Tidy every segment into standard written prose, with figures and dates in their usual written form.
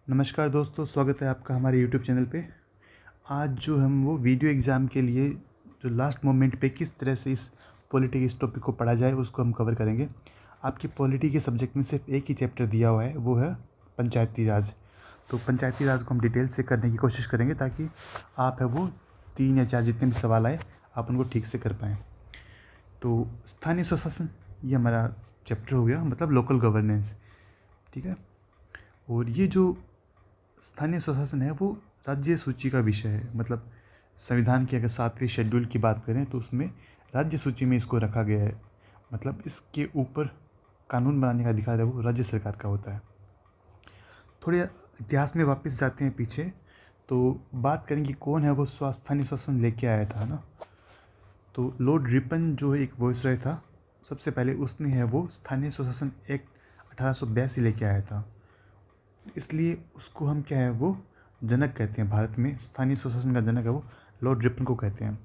नमस्कार दोस्तों, स्वागत है आपका हमारे यूट्यूब चैनल पे। आज जो हम वो वीडियो एग्ज़ाम के लिए जो लास्ट मोमेंट पे किस तरह से इस पॉलिटी इस टॉपिक को पढ़ा जाए उसको हम कवर करेंगे। आपकी पॉलिटी के सब्जेक्ट में सिर्फ एक ही चैप्टर दिया हुआ है, वो है पंचायती राज। तो पंचायती राज को हम डिटेल से करने की कोशिश करेंगे ताकि आप है वो 3 या 4 जितने भी सवाल आए आप उनको ठीक से कर पाएँ। तो स्थानीय स्वशासन ये हमारा चैप्टर हो गया, मतलब लोकल गवर्नेंस, ठीक है। और ये जो स्थानीय स्वशासन है वो राज्य सूची का विषय है। मतलब संविधान के अगर 7वें शेड्यूल की बात करें तो उसमें राज्य सूची में इसको रखा गया है। मतलब इसके ऊपर कानून बनाने का अधिकार है वो राज्य सरकार का होता है। थोड़े इतिहास में वापस जाते हैं पीछे, तो बात करें कि कौन है वो स्थानीय स्वशासन लेके आया था ना। तो लॉर्ड रिपन जो एक वॉइसरॉय था, सबसे पहले उसने है वो स्थानीय स्वशासन एक्ट 1882 लेके आया था। इसलिए उसको हम क्या है वो जनक कहते हैं। भारत में स्थानीय स्वशासन का जनक है वो लॉर्ड रिपन को कहते हैं।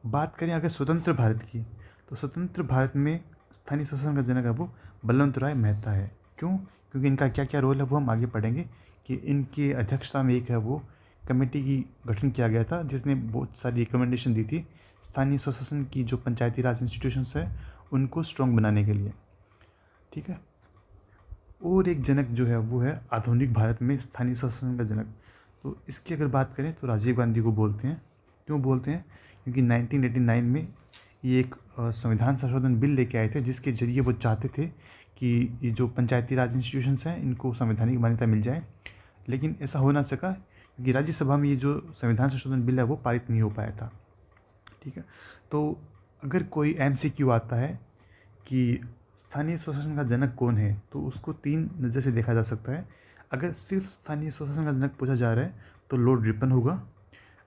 बात करें अगर स्वतंत्र भारत की, तो स्वतंत्र भारत में स्थानीय स्वशासन का जनक है वो बलवंत राय मेहता है। क्यों? क्योंकि इनका क्या क्या रोल है वो हम आगे पढ़ेंगे कि इनकी अध्यक्षता में एक है वो कमेटी की गठन किया गया था जिसने बहुत सारी रिकमेंडेशन दी थी स्थानीय स्वशासन की जो पंचायती राज इंस्टीट्यूशंस है उनको स्ट्रॉन्ग बनाने के लिए, ठीक है। और एक जनक जो है वो है आधुनिक भारत में स्थानीय स्वशासन का जनक। तो इसकी अगर बात करें तो राजीव गांधी को बोलते हैं। क्यों बोलते हैं? क्योंकि 1989 में ये एक संविधान संशोधन बिल लेके आए थे जिसके जरिए वो चाहते थे कि ये जो पंचायती राज इंस्टीट्यूशंस हैं इनको संवैधानिक मान्यता मिल जाए, लेकिन ऐसा हो ना सका क्योंकि राज्यसभा में ये जो संविधान संशोधन बिल है वो पारित नहीं हो पाया था, ठीक है। तो अगर कोई MCQ आता है कि स्थानीय स्वशासन का जनक कौन है, तो उसको 3 नज़र से देखा जा सकता है। अगर सिर्फ स्थानीय स्वशासन का जनक पूछा जा रहा है तो लॉर्ड रिपन होगा।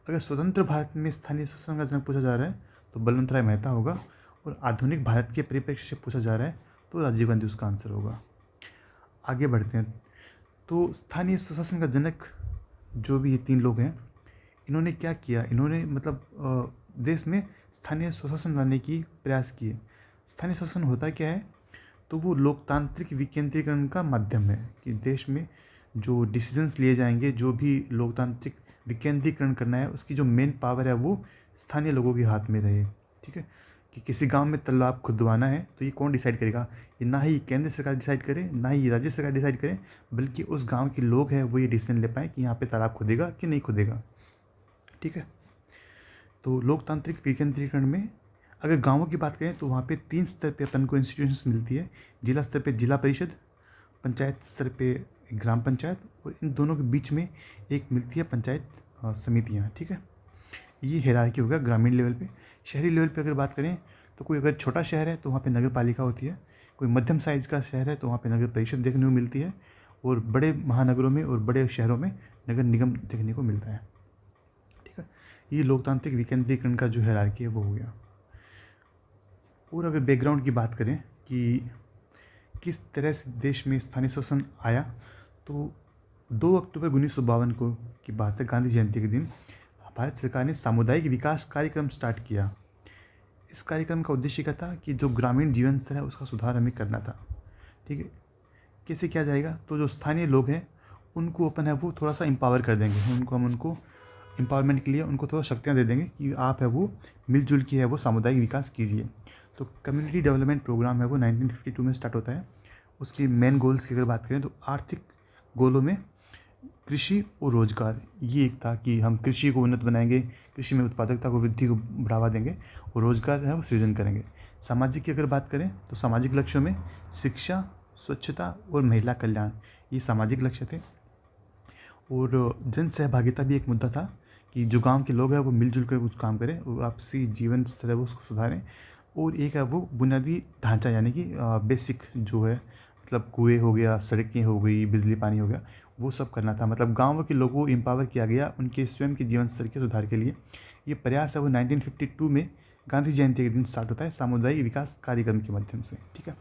अगर स्वतंत्र भारत में स्थानीय स्वशासन का जनक पूछा जा रहा है तो बलवंत राय मेहता होगा। और आधुनिक भारत के परिप्रेक्ष्य से पूछा जा रहा है तो राजीव गांधी उसका आंसर होगा। आगे बढ़ते हैं। तो स्थानीय स्वशासन का जनक जो भी ये 3 लोग हैं, इन्होंने क्या किया? इन्होंने मतलब देश में स्थानीय स्वशासन लाने की प्रयास किए। स्थानीय शासन होता क्या है? तो वो लोकतांत्रिक विकेंद्रीकरण का माध्यम है कि देश में जो डिसीजंस लिए जाएंगे, जो भी लोकतांत्रिक विकेंद्रीकरण करना है, उसकी जो मेन पावर है वो स्थानीय लोगों के हाथ में रहे, ठीक है। कि किसी गांव में तालाब खुदवाना है तो ये कौन डिसाइड करेगा? ये ना ही केंद्र सरकार डिसाइड करे, ना ही राज्य सरकार डिसाइड करे, बल्कि उस गाँव के लोग हैं वो ये डिसीजन ले पाएँ कि यहाँ पर तालाब खुदेगा कि नहीं खुदेगा, ठीक है। तो लोकतांत्रिक विकेंद्रीकरण में अगर गांवों की बात करें तो वहाँ पे 3 स्तर पे अपन को इंस्टीट्यूशंस मिलती है। जिला स्तर पे जिला परिषद, पंचायत स्तर पे ग्राम पंचायत, और इन दोनों के बीच में एक मिलती है पंचायत समितियाँ, ठीक है। ये हायरार्की हो गया ग्रामीण लेवल पे। शहरी लेवल पे अगर बात करें तो कोई अगर छोटा शहर है तो वहाँ पे नगर पालिका होती है, कोई मध्यम साइज़ का शहर है तो वहाँ पे नगर परिषद देखने को मिलती है, और बड़े महानगरों में और बड़े शहरों में नगर निगम देखने को मिलता है, ठीक है। ये लोकतांत्रिक विकेंद्रीकरण का जो हायरार्की है वो हो गया। और अगर बैकग्राउंड की बात करें कि किस तरह से देश में स्थानीय शासन आया, तो 2 अक्टूबर 1952 को की बात है, गांधी जयंती के दिन भारत सरकार ने सामुदायिक विकास कार्यक्रम स्टार्ट किया। इस कार्यक्रम का उद्देश्य क्या था कि जो ग्रामीण जीवन स्तर है उसका सुधार हमें करना था, ठीक है। कैसे किया जाएगा? तो जो स्थानीय लोग हैं उनको अपन है वो थोड़ा सा एम्पावर कर देंगे, उनको एम्पावरमेंट के लिए उनको थोड़ा शक्तियाँ दे देंगे कि आप है वो मिलजुल के है वो सामुदायिक विकास कीजिए। तो कम्युनिटी डेवलपमेंट प्रोग्राम है वो 1952 में स्टार्ट होता है। उसकी मेन गोल्स की अगर बात करें तो आर्थिक गोलों में कृषि और रोजगार ये एक था कि हम कृषि को उन्नत बनाएंगे, कृषि में उत्पादकता को वृद्धि को बढ़ावा देंगे, और रोजगार है वो सृजन करेंगे। सामाजिक की अगर बात करें तो सामाजिक लक्ष्यों में शिक्षा, स्वच्छता और महिला कल्याण ये सामाजिक लक्ष्य थे। और जन सहभागिता भी एक मुद्दा था कि जो गांव के लोग हैं वो मिलजुल कर कुछ काम करें और आपसी जीवन स्तर है वो उसको सुधारें। और एक है वो बुनियादी ढांचा, यानी कि बेसिक जो है, मतलब कुएँ हो गया, सड़कें हो गई, बिजली पानी हो गया, वो सब करना था। मतलब गाँव के लोगों को एम्पावर किया गया उनके स्वयं के जीवन स्तर के सुधार के लिए। ये प्रयास है वो 1952 में गांधी जयंती के दिन स्टार्ट होता है सामुदायिक विकास कार्यक्रम के माध्यम से, ठीक है।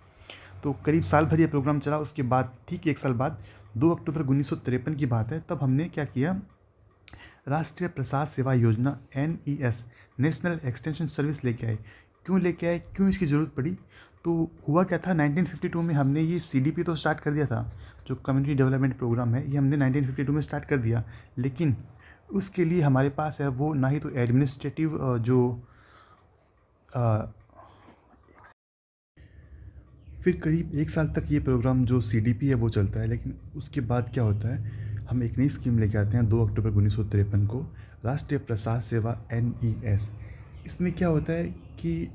तो करीब साल भर ये प्रोग्राम चला। उसके बाद ठीक 1 साल बाद 2 अक्टूबर 1953 की बात है, तब हमने क्या किया, राष्ट्रीय प्रसार सेवा योजना NES, नेशनल एक्सटेंशन सर्विस लेके आए। क्यों लेके आए, क्यों इसकी ज़रूरत पड़ी? तो हुआ क्या था, 1952 में हमने ये CDP तो स्टार्ट कर दिया था, जो कम्युनिटी डेवलपमेंट प्रोग्राम है, ये हमने 1952 में स्टार्ट कर दिया, लेकिन उसके लिए हमारे पास है वो ना ही तो एडमिनिस्ट्रेटिव जो फिर करीब 1 साल तक ये प्रोग्राम जो CDP है वो चलता है। लेकिन उसके बाद क्या होता है, हम एक नई स्कीम लेके आते हैं 2 अक्टूबर 1953 को, राष्ट्रीय प्रसार सेवा NES। इसमें क्या होता है कि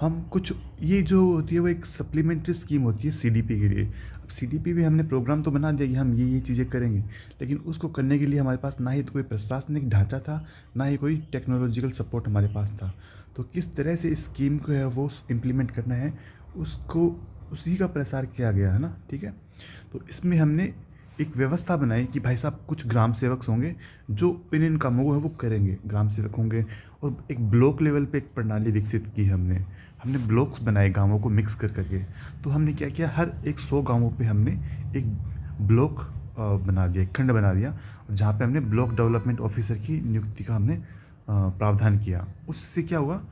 हम कुछ, ये जो होती है वो एक सप्लीमेंट्री स्कीम होती है CDP के लिए। अब CDP भी हमने प्रोग्राम तो बना दिया कि हम ये चीज़ें करेंगे, लेकिन उसको करने के लिए हमारे पास ना ही तो कोई प्रशासनिक ढांचा था, ना ही कोई टेक्नोलॉजिकल सपोर्ट हमारे पास था। तो किस तरह से इस स्कीम को है वो इम्प्लीमेंट करना है, उसको उसी का प्रसार किया गया है ना, ठीक है। तो इसमें हमने एक व्यवस्था बनाई कि भाई साहब कुछ ग्राम सेवक होंगे जो इन कामों को है वो करेंगे, ग्राम सेवक होंगे। और एक ब्लॉक लेवल पे एक प्रणाली विकसित की हमने ब्लॉक्स बनाए गांवों को मिक्स कर करके। तो हमने क्या किया, हर एक 100 गांवों पे हमने एक ब्लॉक बना दिया, एक खंड बना दिया, और जहाँ पे हमने ब्लॉक डेवलपमेंट ऑफिसर की नियुक्ति का हमने प्रावधान किया। उससे क्या हुआ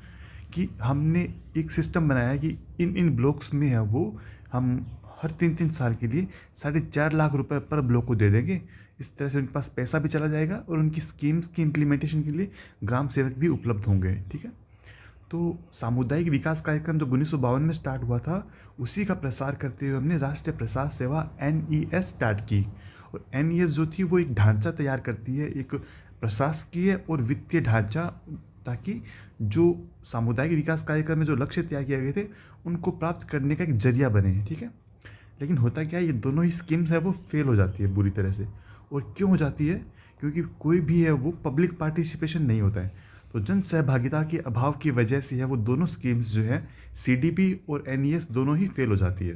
कि हमने एक सिस्टम बनाया कि इन ब्लॉक्स में है वो हम हर 3-3 साल के लिए 4.5 लाख रुपए पर ब्लॉक को दे देंगे। इस तरह से उनके पास पैसा भी चला जाएगा और उनकी स्कीम्स की इम्प्लीमेंटेशन के लिए ग्राम सेवक भी उपलब्ध होंगे, ठीक है। तो सामुदायिक विकास कार्यक्रम जो 1952 में स्टार्ट हुआ था, उसी का प्रसार करते हुए हमने राष्ट्रीय प्रसार सेवा NES स्टार्ट की। और NES जो थी वो एक ढांचा तैयार करती है, एक प्रशासकीय और वित्तीय ढांचा, ताकि जो सामुदायिक विकास कार्यक्रम में जो लक्ष्य तय किए गए थे उनको प्राप्त करने का एक जरिया बने, ठीक है। लेकिन होता क्या है, ये दोनों ही स्कीम्स है वो फेल हो जाती है बुरी तरह से। और क्यों हो जाती है, क्योंकि कोई भी है वो पब्लिक पार्टिसिपेशन नहीं होता है। तो जन सहभागिता के अभाव की वजह से है वो दोनों स्कीम्स जो है CDP और NES दोनों ही फेल हो जाती है।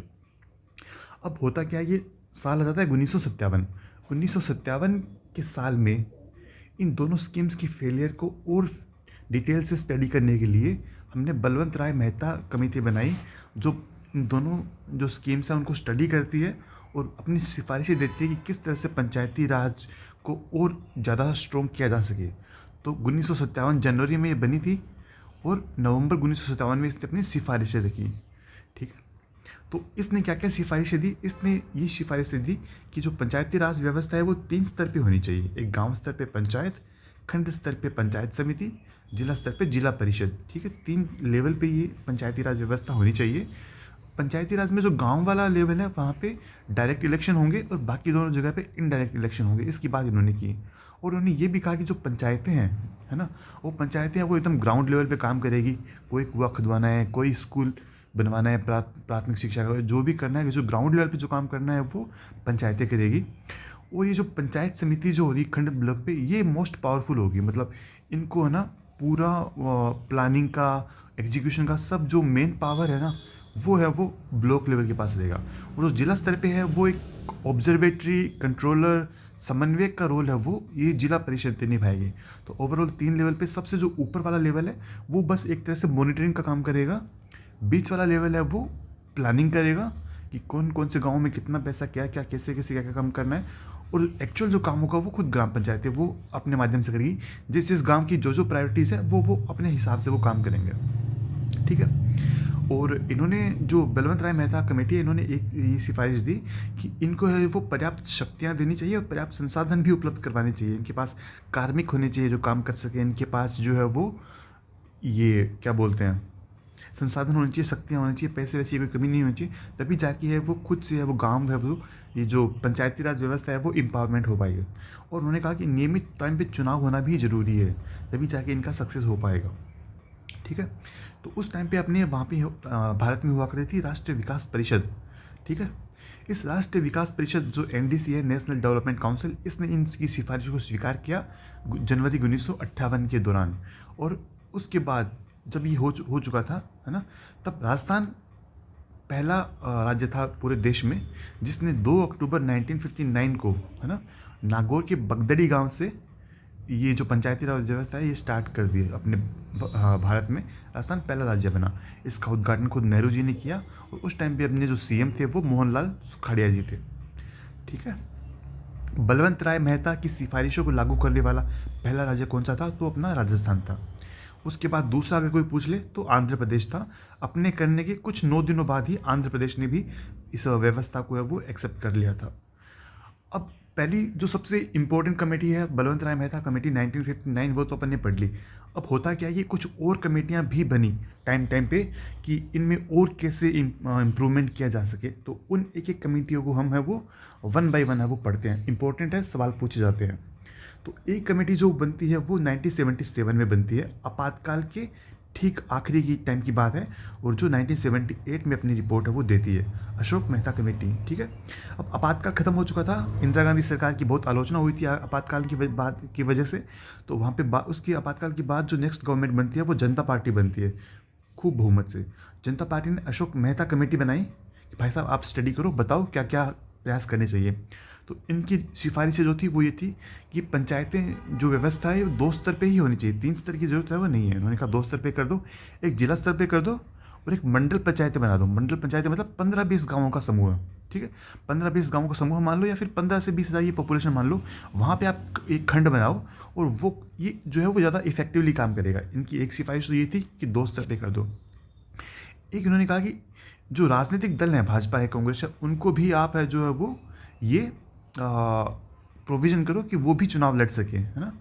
अब होता क्या है, ये साल आ जाता है 1957 के साल में इन दोनों स्कीम्स की फेलियर को और डिटेल से स्टडी करने के लिए हमने बलवंत राय मेहता कमेटी बनाई, जो इन दोनों जो स्कीम्स हैं उनको स्टडी करती है और अपनी सिफारिशें देती है कि किस तरह से पंचायती राज को और ज़्यादा स्ट्रॉन्ग किया जा सके। तो 1957 जनवरी में ये बनी थी और नवंबर 1957 में इसने अपनी सिफारिशें रखी, ठीक है। तो इसने क्या क्या सिफारिशें दी, इसने ये सिफारिशें दी कि जो पंचायती राज व्यवस्था है वो 3 स्तर पे होनी चाहिए। एक गांव स्तर पे पंचायत, खंड स्तर पे पंचायत समिति, जिला स्तर पे जिला परिषद, ठीक है। 3 लेवल पे ये पंचायती राज व्यवस्था होनी चाहिए। पंचायती राज में जो गांव वाला लेवल है वहाँ पे डायरेक्ट इलेक्शन होंगे और बाकी दोनों जगह पे इनडायरेक्ट इलेक्शन होंगे, इसकी बात इन्होंने की। और उन्होंने ये भी कहा कि जो पंचायतें हैं, है ना, वो पंचायतें हैं वो एकदम ग्राउंड लेवल पे काम करेगी। कोई कुआं खुदवाना है, कोई स्कूल बनवाना है, प्राथमिक शिक्षा का जो भी करना है, जो ग्राउंड लेवल पे जो काम करना है वो पंचायतें करेगी। और ये जो पंचायत समिति जो हो रही खंड ब्लॉक पे, ये मोस्ट पावरफुल होगी। मतलब इनको है ना पूरा प्लानिंग का, एग्जीक्यूशन का सब जो मेन पावर है ना वो है वो ब्लॉक लेवल के पास रहेगा। और जो जिला स्तर पे है वो एक ऑब्जर्वेटरी, कंट्रोलर, समन्वयक का रोल है वो ये जिला परिषद निभाएगी। तो ओवरऑल 3 लेवल पे सबसे जो ऊपर वाला लेवल है वो बस एक तरह से मॉनिटरिंग का काम करेगा। बीच वाला लेवल है वो प्लानिंग करेगा कि कौन कौन से गाँव में कितना पैसा, क्या क्या, कैसे कैसे क्या क्या काम करना है। और एक्चुअल जो काम होगा वो खुद ग्राम पंचायत है वो अपने माध्यम से करेगी। जिस जिस गांव की जो प्रायोरिटीज़ है वो अपने हिसाब से वो काम करेंगे, ठीक है। और इन्होंने जो बलवंत राय मेहता कमेटी है, इन्होंने एक ये सिफारिश दी कि इनको है वो पर्याप्त शक्तियाँ देनी चाहिए और पर्याप्त संसाधन भी उपलब्ध करवाने चाहिए। इनके पास कार्मिक होने चाहिए जो काम कर सके, इनके पास जो है वो ये क्या बोलते हैं संसाधन होने चाहिए, शक्तियाँ होनी चाहिए, पैसे वैसे कोई कमी नहीं होनी चाहिए। तभी जाके है वो खुद से है वो गांव है वो ये जो पंचायती राज व्यवस्था है वो एम्पावरमेंट हो पाएगी। और उन्होंने कहा कि नियमित टाइम पे चुनाव होना भी ज़रूरी है, तभी जाके इनका सक्सेस हो पाएगा, ठीक है। तो उस टाइम पे अपने वहाँ पे भारत में हुआ करती थी राष्ट्रीय विकास परिषद, ठीक है। इस राष्ट्रीय विकास परिषद जो NDC है, नेशनल डेवलपमेंट काउंसिल, इसने इनकी सिफारिश को स्वीकार किया जनवरी 1958 के दौरान। और उसके बाद जब ये हो चुका था, है ना, तब राजस्थान पहला राज्य था पूरे देश में जिसने 2 अक्टूबर 1959 को, है ना, नागौर के बगदड़ी गांव से ये जो पंचायती राज व्यवस्था है ये स्टार्ट कर दी अपने भारत में। राजस्थान पहला राज्य बना। इसका उद्घाटन खुद नेहरू जी ने किया और उस टाइम पे अपने जो CM थे वो मोहनलाल सुखाड़िया जी थे, ठीक है। बलवंत राय मेहता की सिफारिशों को लागू करने वाला पहला राज्य कौन सा था, तो अपना राजस्थान था। उसके बाद दूसरा अगर कोई पूछ ले तो आंध्र प्रदेश था। अपने करने के कुछ 9 दिनों बाद ही आंध्र प्रदेश ने भी इस व्यवस्था को है वो एक्सेप्ट कर लिया था। अब पहली जो सबसे इम्पोर्टेंट कमेटी है बलवंत राय मेहता कमेटी 1959, वो तो अपन ने पढ़ ली। अब होता क्या है, ये कुछ और कमेटियां भी बनी टाइम टाइम पे कि इनमें और कैसे इम्प्रूवमेंट किया जा सके। तो उन एक एक कमेटियों को हम है वो वन बाय वन है वो पढ़ते हैं, इंपॉर्टेंट है, सवाल पूछे जाते हैं। तो एक कमेटी जो बनती है वो 1977 में बनती है, आपातकाल के ठीक आखिरी की टाइम की बात है, और जो 1978 में अपनी रिपोर्ट है वो देती है, अशोक मेहता कमेटी। ठीक है, अब आपातकाल खत्म हो चुका था, इंदिरा गांधी सरकार की बहुत आलोचना हुई थी आपातकाल की वजह से। तो वहाँ पे उसकी आपातकाल के बाद जो नेक्स्ट गवर्नमेंट बनती है वो जनता पार्टी बनती है खूब बहुमत से। जनता पार्टी ने अशोक मेहता कमेटी बनाई कि भाई साहब आप स्टडी करो, बताओ क्या क्या प्रयास करने चाहिए। तो इनकी सिफारिशें जो थी वो ये थी कि पंचायतें जो व्यवस्था है वो 2 स्तर पे ही होनी चाहिए, 3 स्तर की जरूरत है वो नहीं है। उन्होंने कहा 2 स्तर पे कर दो, एक जिला स्तर पे कर दो और एक मंडल पंचायतें बना दो। मंडल पंचायतें मतलब 15-20 गाँवों का समूह है। ठीक है, 15-20 गाँवों का समूह मान लो, या फिर 15 से 20 हज़ार ये पॉपुलेशन मान लो। वहाँ पे आप एक खंड बनाओ और वो ये जो है वो ज़्यादा इफेक्टिवली काम करेगा। इनकी एक सिफारिश तो ये थी कि 2 स्तर पे कर दो। एक इन्होंने कहा कि जो राजनीतिक दल हैं, भाजपा है, कांग्रेस है, उनको भी आप है जो है वो ये प्रोविज़न करो कि वो भी चुनाव लड़ सके, है ना।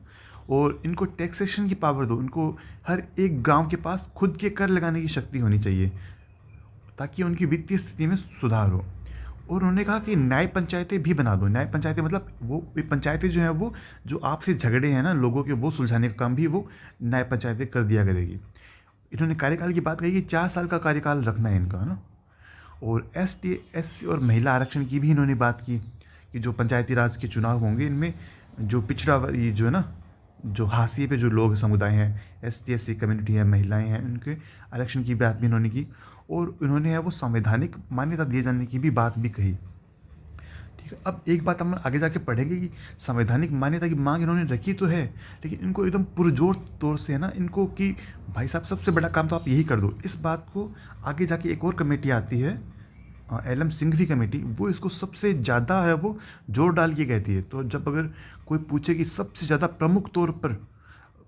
और इनको टैक्सेशन की पावर दो, इनको हर एक गांव के पास खुद के कर लगाने की शक्ति होनी चाहिए ताकि उनकी वित्तीय स्थिति में सुधार हो। और उन्होंने कहा कि न्याय पंचायतें भी बना दो। न्याय पंचायतें मतलब वो पंचायतें जो हैं वो जो आपसे झगड़े हैं ना लोगों के, वो सुलझाने का काम भी वो न्याय पंचायतें कर दिया करेगी। इन्होंने कार्यकाल की बात कही कि 4 साल का कार्यकाल रखना है इनका, है ना। और ST SC और महिला आरक्षण की भी इन्होंने बात की कि जो पंचायती राज के चुनाव होंगे इनमें जो पिछड़ा ये जो है ना, जो हाशिए पे जो लोग समुदाय हैं, ST SC कम्युनिटी है, महिलाएं हैं, उनके आरक्षण की बात भी इन्होंने की। और इन्होंने है वो संवैधानिक मान्यता दिए जाने की भी बात भी कही। ठीक है, अब एक बात हम आगे जाके पढ़ेंगे कि संवैधानिक मान्यता की मांग इन्होंने रखी तो है, लेकिन इनको एकदम पुरजोर तौर से है ना इनको कि भाई साहब सबसे बड़ा काम तो आप यही कर दो। इस बात को आगे जाके एक और कमेटी आती है, LM सिंघवी कमेटी, वो इसको सबसे ज़्यादा है वो जोर डाल के कहती है। तो जब अगर कोई पूछे कि सबसे ज़्यादा प्रमुख तौर पर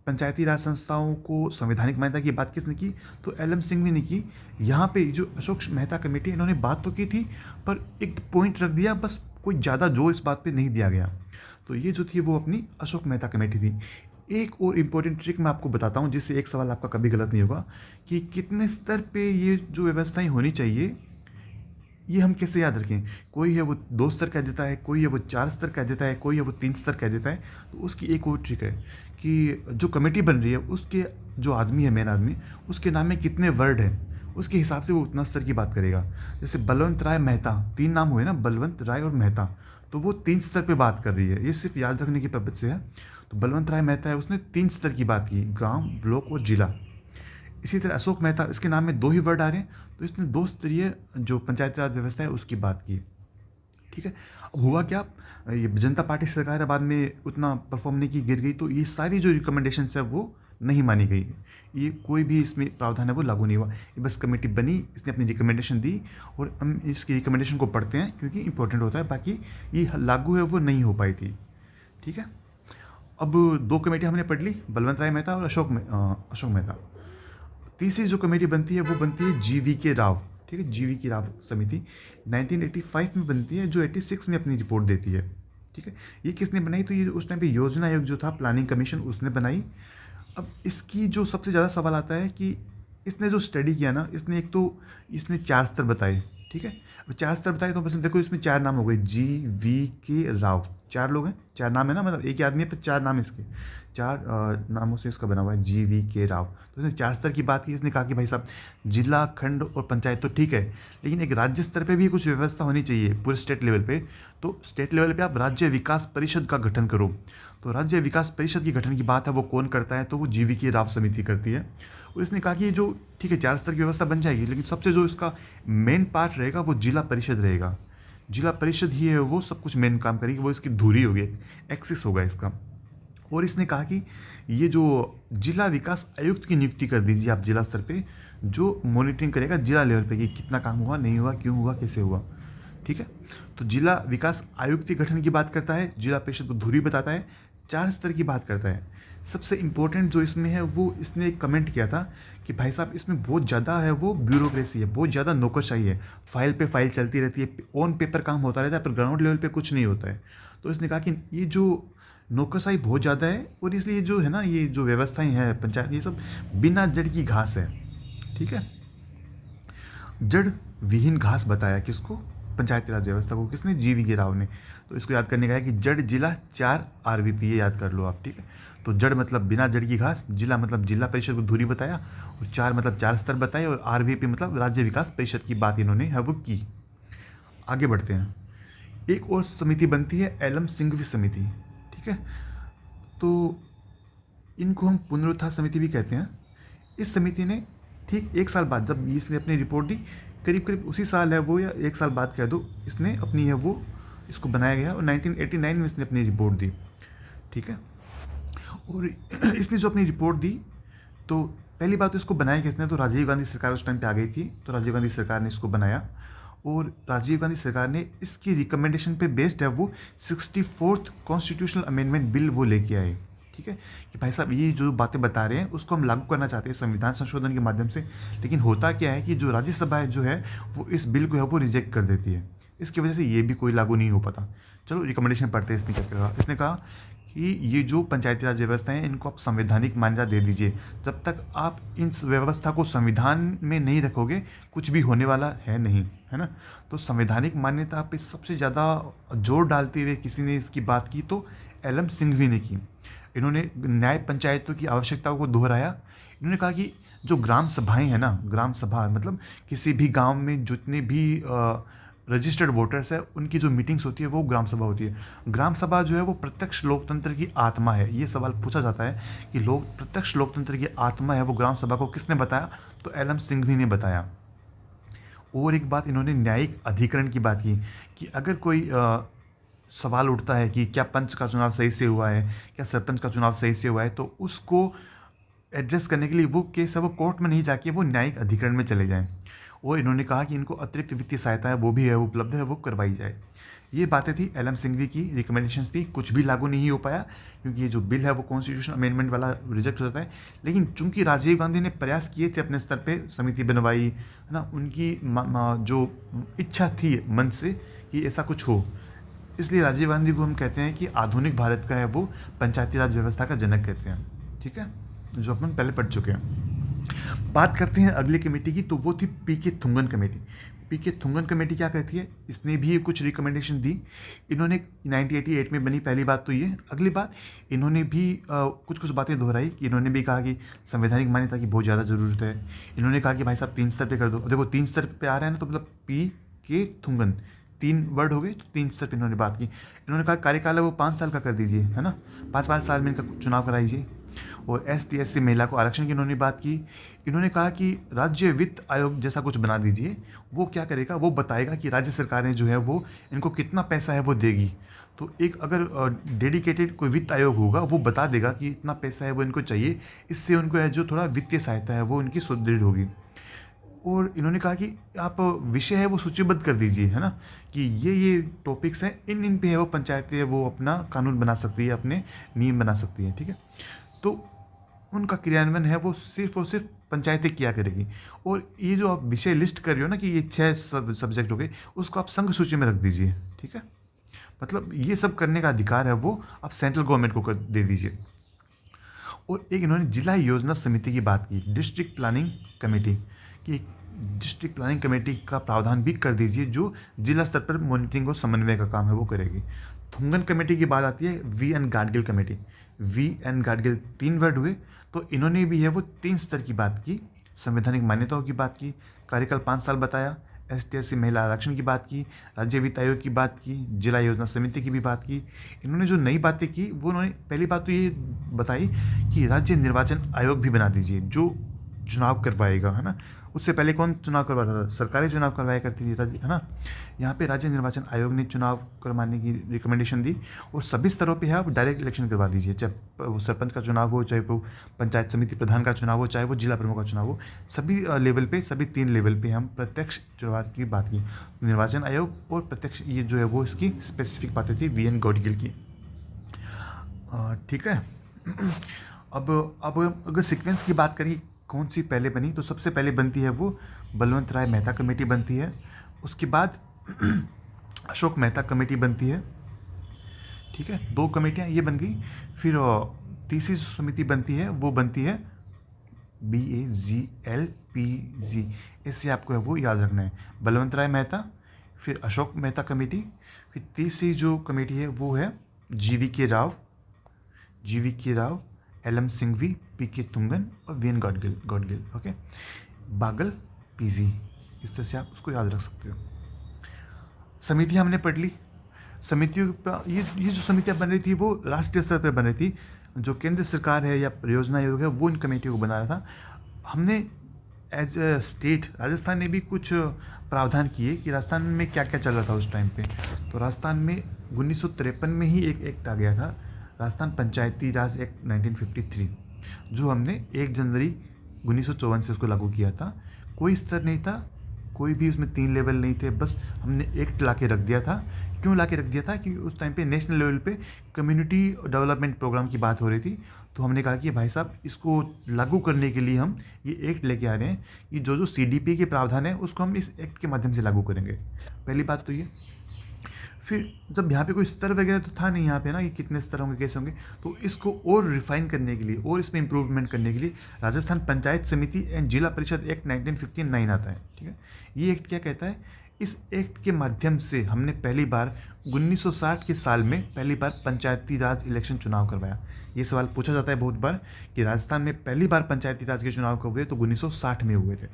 पंचायती राज संस्थाओं को संवैधानिक मान्यता की बात किसने की, तो LM सिंघवी ने की। यहाँ पे जो अशोक मेहता कमेटी इन्होंने बात तो की थी पर एक पॉइंट रख दिया, बस कोई ज़्यादा जोर इस बात पे नहीं दिया गया। तो ये जो थी वो अपनी अशोक मेहता कमेटी थी। एक और इम्पोर्टेंट ट्रिक मैं आपको बताता हूँ जिससे एक सवाल आपका कभी गलत नहीं होगा कि कितने स्तर पे ये जो व्यवस्थाएं होनी चाहिए ये हम कैसे याद रखें। कोई है वो 2 स्तर कह देता है, कोई है वो 4 स्तर कह देता है, कोई है वो 3 स्तर कह देता है। तो उसकी एक और ट्रिक है कि जो कमेटी बन रही है उसके जो आदमी है, मेन आदमी, उसके नाम में कितने वर्ड हैं उसके हिसाब से वो उतना स्तर की बात करेगा। जैसे बलवंत राय मेहता, 3 नाम हुए ना, बलवंत राय और मेहता, तो वो 3 स्तर पे बात कर रही है। ये सिर्फ याद रखने की पद्धति से है। तो बलवंत राय मेहता है, उसने 3 स्तर की बात की, गाँव, ब्लॉक और जिला। इसी तरह अशोक मेहता, इसके नाम में 2 ही वर्ड आ रहे हैं, तो इसने 2 स्तरीय जो पंचायती राज व्यवस्था है उसकी बात की। ठीक है, अब हुआ क्या, ये जनता पार्टी सरकार बाद में उतना परफॉर्म नहीं की, गिर गई। तो ये सारी जो रिकमेंडेशंस है वो नहीं मानी गई, ये कोई भी इसमें प्रावधान है वो लागू नहीं हुआ। ये बस कमेटी बनी, इसने अपनी रिकमेंडेशन दी और हम इसकी रिकमेंडेशन को पढ़ते हैं क्योंकि इंपॉर्टेंट होता है, बाकी ये लागू है वो नहीं हो पाई थी। ठीक है, अब 2 कमेटियाँ हमने पढ़ ली, बलवंत राय मेहता और अशोक मेहता। तीसरी जो कमेटी बनती है वो बनती है GV राव। ठीक है, GV राव समिति 1985 में बनती है, जो 86 में अपनी रिपोर्ट देती है। ठीक है, ये किसने बनाई, तो ये उस टाइम पे योजना आयोग जो था, प्लानिंग कमीशन, उसने बनाई। अब इसकी जो सबसे ज़्यादा सवाल आता है कि इसने जो स्टडी किया ना, इसने एक तो इसने 4 स्तर बताए। ठीक है, अब 4 स्तर बताए तो बस देखो इसमें 4 नाम हो गए, GV राव, 4 लोग हैं, 4 नाम है ना, मतलब एक ही आदमी है पर 4 नाम इसके, 4 नामों से इसका बना हुआ है, GV राव। तो इसने 4 स्तर की बात की। इसने कहा कि भाई साहब जिला, खंड और पंचायत तो ठीक है, लेकिन एक राज्य स्तर पे भी कुछ व्यवस्था होनी चाहिए पूरे स्टेट लेवल पे। तो स्टेट लेवल पे आप राज्य विकास परिषद का गठन करो। तो राज्य विकास परिषद की गठन की बात है वो कौन करता है, तो वो GV राव समिति करती है। और इसने कहा कि जो ठीक है 4 स्तर की व्यवस्था बन जाएगी, लेकिन सबसे जो इसका मेन पार्ट रहेगा वो जिला परिषद रहेगा। जिला परिषद ही है वो सब कुछ मेन काम करेगी, वो इसकी धुरी होगी, एक्सिस होगा इसका। और इसने कहा कि ये जो जिला विकास आयुक्त की नियुक्ति कर दीजिए आप जिला स्तर पे, जो मॉनिटरिंग करेगा जिला लेवल पे कि कितना काम हुआ, नहीं हुआ, क्यों हुआ, कैसे हुआ। ठीक है, तो जिला विकास आयुक्त के गठन की बात करता है, जिला परिषद को धुरी बताता है, 4 स्तर की बात करता है। सबसे इम्पोर्टेंट जो इसमें है वो इसने एक कमेंट किया था कि भाई साहब इसमें बहुत ज़्यादा है वो ब्यूरोक्रेसी है, बहुत ज़्यादा नौकरशाही है, फाइल पे फाइल चलती रहती है, ऑन पेपर काम होता रहता है पर ग्राउंड लेवल पे कुछ नहीं होता है। तो इसने कहा कि ये जो नौकरशाही बहुत ज़्यादा है और इसलिए जो है ना ये जो व्यवस्थाएं हैं पंचायत, ये सब बिना जड़ की घास है। ठीक है, जड़ विहीन घास बताया किसको? पंचायती राज व्यवस्था को। किसने? GV राव ने। तो इसको याद करने का है कि जड़ जिला 4 RVP, ये याद कर लो आप। ठीक है, तो जड़ मतलब बिना जड़ की घास, जिला मतलब जिला परिषद को धुरी बताया, और 4 मतलब 4 स्तर बताए, और RVP मतलब राज्य विकास परिषद की बात इन्होंने है वो की। आगे बढ़ते हैं। एक और समिति बनती है एलम सिंघवी समिति। ठीक है, तो इनको हम पुनरुत्थान समिति भी कहते हैं। इस समिति ने ठीक 1 साल बाद, जब इसने अपनी रिपोर्ट दी, करीब करीब उसी साल है वो, या 1 साल बाद कह दो, इसने अपनी है वो, इसको बनाया गया और 1989 में इसने अपनी रिपोर्ट दी। ठीक है, और इसने जो अपनी रिपोर्ट दी, तो पहली बात तो इसको बनाया किसने? तो राजीव गांधी सरकार उस टाइम पे आ गई थी, तो राजीव गांधी सरकार ने इसको बनाया, और राजीव गांधी सरकार ने इसकी रिकमेंडेशन पे बेस्ड है वो 64th कॉन्स्टिट्यूशनल अमेंडमेंट बिल वो लेके आए। ठीक है, कि भाई साहब ये जो बातें बता रहे हैं उसको हम लागू करना चाहते हैं संविधान संशोधन के माध्यम से, लेकिन होता क्या है कि जो राज्यसभा है जो है वो इस बिल को है वो रिजेक्ट कर देती है, इसकी वजह से ये भी कोई लागू नहीं हो पाता। चलो रिकमेंडेशन पढ़ते हैं। इसने क्या कहा? इसने कहा कि ये जो पंचायती राज व्यवस्था है इनको आप संवैधानिक मान्यता दे दीजिए। जब तक आप इन व्यवस्था को संविधान में नहीं रखोगे कुछ भी होने वाला है नहीं, है ना। तो संवैधानिक मान्यता पे सबसे ज़्यादा जोर डालते हुए किसी ने इसकी बात की तो एलम सिंघवी ने की। इन्होंने न्याय पंचायतों की आवश्यकताओं को दोहराया। इन्होंने कहा कि जो ग्राम सभाएं हैं ना, ग्राम सभा मतलब किसी भी गांव में जितने भी रजिस्टर्ड वोटर्स है उनकी जो मीटिंग्स होती है वो ग्राम सभा होती है। ग्राम सभा जो है वो प्रत्यक्ष लोकतंत्र की आत्मा है। ये सवाल पूछा जाता है कि प्रत्यक्ष लोकतंत्र की आत्मा है वो ग्राम सभा को किसने बताया? तो एलम सिंघवी ने बताया। और एक बात इन्होंने न्यायिक अधिकरण की बात की कि अगर कोई सवाल उठता है कि क्या पंच का चुनाव सही से हुआ है, क्या सरपंच का चुनाव सही से हुआ है, तो उसको एड्रेस करने के लिए वो केस है वो कोर्ट में नहीं जाके वो न्यायिक अधिकरण में चले जाएं। और इन्होंने कहा कि इनको अतिरिक्त वित्तीय सहायता है वो भी है वो उपलब्ध है, वो करवाई जाए। ये बातें थी एलम सिंघवी की, रिकमेंडेशंस थी। कुछ भी लागू नहीं हो पाया क्योंकि ये जो बिल है वो कॉन्स्टिट्यूशन अमेंडमेंट वाला रिजेक्ट हो जाता है। लेकिन चूंकि राजीव गांधी ने प्रयास किए थे अपने स्तर पे, समिति बनवाई है ना, उनकी जो इच्छा थी मन से कि ऐसा कुछ हो, इसलिए राजीव गांधी को हम कहते हैं कि आधुनिक भारत का है वो पंचायती राज व्यवस्था का जनक कहते हैं। ठीक है, जो अपन पहले पढ़ चुके हैं। बात करते हैं अगली कमेटी की, तो वो थी PK Thungon committee. PK Thungon committee क्या कहती है? इसने भी कुछ रिकमेंडेशन दी। इन्होंने 1988 में बनी, पहली बात तो ये। अगली बात, इन्होंने भी कुछ बातें दोहराई कि इन्होंने भी कहा कि संवैधानिक मान्यता की बहुत ज़्यादा ज़रूरत है। इन्होंने कहा कि भाई साहब 3 स्तर पे कर दो। देखो 3 स्तर पे आ रहा है ना, तो मतलब PK थुंगन 3 वर्ड हो गए, तो 3 स्तर पे इन्होंने बात की। इन्होंने कहा कार्यकाल है वो 5 साल का कर दीजिए, है ना, 5-5 साल में इनका चुनाव कराइए। और ST/SC महिला को आरक्षण की इन्होंने बात की। इन्होंने कहा कि राज्य वित्त आयोग जैसा कुछ बना दीजिए। वो क्या करेगा? वो बताएगा कि राज्य सरकारें जो है वो इनको कितना पैसा है वो देगी। तो एक अगर डेडिकेटेड कोई वित्त आयोग होगा वो बता देगा कि इतना पैसा है वो इनको चाहिए, इससे उनको है जो थोड़ा वित्तीय सहायता है वो इनकी सुदृढ़ होगी। और इन्होंने कहा कि आप विषय है वो सूचीबद्ध कर दीजिए, है ना, कि ये टॉपिक्स हैं, इन पे है वो पंचायतें वो अपना कानून बना सकती है, अपने नियम बना सकती है। ठीक है, तो उनका क्रियान्वयन है वो सिर्फ और सिर्फ पंचायतें किया करेगी। और ये जो आप विषय लिस्ट कर रहे हो ना कि ये 6 सब्जेक्ट हो गए, उसको आप संघ सूची में रख दीजिए। ठीक है, मतलब ये सब करने का अधिकार है वो आप सेंट्रल गवर्नमेंट को दे दीजिए। और एक इन्होंने जिला योजना समिति की बात की, डिस्ट्रिक्ट प्लानिंग कमेटी की। डिस्ट्रिक्ट प्लानिंग कमेटी का प्रावधान भी कर दीजिए जो जिला स्तर पर मॉनिटरिंग और समन्वय का काम है वो करेगी। थुंगन कमेटी की बात आती है VN Gadgil committee. VN Gadgil 3 word हुए, तो इन्होंने भी है वो 3 स्तर की बात की, संवैधानिक मान्यताओं की बात की, कार्यकाल 5 साल बताया, ST/SC महिला आरक्षण की बात की, राज्य वित्त आयोग की बात की, जिला योजना समिति की भी बात की। इन्होंने जो नई बातें की वो उन्होंने पहली बात तो ये बताई कि राज्य निर्वाचन आयोग भी बना दीजिए जो चुनाव करवाएगा, है ना। उससे पहले कौन चुनाव करवाता था? सरकारें चुनाव करवाया करती थी, है ना। यहाँ पे राज्य निर्वाचन आयोग ने चुनाव करवाने की रिकमेंडेशन दी। और सभी स्तरों पे है आप डायरेक्ट इलेक्शन करवा दीजिए, चाहे वो सरपंच का चुनाव हो, चाहे वो पंचायत समिति प्रधान का चुनाव हो, चाहे वो जिला प्रमुख का चुनाव हो, सभी लेवल पे, सभी 3 लेवल पे हम प्रत्यक्ष चुनाव की बात की। निर्वाचन आयोग और प्रत्यक्ष, ये जो है वो इसकी स्पेसिफिक बातें थी VN गाडगिल की। ठीक है। अब अगर सीक्वेंस की बात करें कौन सी पहले बनी, तो सबसे पहले बनती है वो बलवंत राय मेहता कमेटी बनती है। उसके बाद अशोक मेहता कमेटी बनती है। ठीक है, 2 कमेटियाँ ये बन गई। फिर तीसरी समिति बनती है वो बनती है BAGLPG। इससे आपको है वो याद रखना है, बलवंत राय मेहता, फिर अशोक मेहता कमेटी, फिर तीसरी जो कमेटी है वो है GVK Rao, LM Singhvi, PK Thungon और VN गॉडगिल। ओके, बागल PG। इस तरह से आप उसको याद रख सकते हो। समितियाँ हमने पढ़ ली। समितियों पर ये जो समितियाँ बन रही थी वो राष्ट्रीय स्तर पर बन रही थी। जो केंद्र सरकार है या परियोजना आयोग है वो इन कमेटियों को बना रहा था। हमने एज ए स्टेट राजस्थान ने भी कुछ प्रावधान किए कि राजस्थान में क्या क्या चल रहा था उस टाइम पे। तो राजस्थान में 1953 में ही एक एक्ट आ गया था, राजस्थान पंचायती राज एक्ट 1953, जो हमने 1 जनवरी 1954 से उसको लागू किया था। कोई स्तर नहीं था, कोई भी उसमें 3 लेवल नहीं थे, बस हमने एक्ट ला के रख दिया था। क्यों ला के रख दिया था कि उस टाइम पे नेशनल लेवल पे कम्युनिटी डेवलपमेंट प्रोग्राम की बात हो रही थी। तो हमने कहा कि भाई साहब इसको लागू करने के लिए हम ये एक्ट लेके आ रहे हैं कि जो जो CDP के प्रावधान है उसको हम इस एक्ट के माध्यम से लागू करेंगे। पहली बात तो ये। फिर जब यहाँ पे कोई स्तर वगैरह तो था नहीं यहाँ पे ना कि कितने स्तर होंगे कैसे होंगे, तो इसको और रिफाइन करने के लिए और इसमें इम्प्रूवमेंट करने के लिए राजस्थान पंचायत समिति एंड जिला परिषद एक्ट 1959 आता है। ठीक है, ये एक्ट क्या कहता है? इस एक्ट के माध्यम से हमने पहली बार 1960 के साल में पहली बार पंचायती राज इलेक्शन चुनाव करवाया। ये सवाल पूछा जाता है बहुत बार कि राजस्थान में पहली बार पंचायती राज के चुनाव कब हुए, तो 1960 में हुए थे।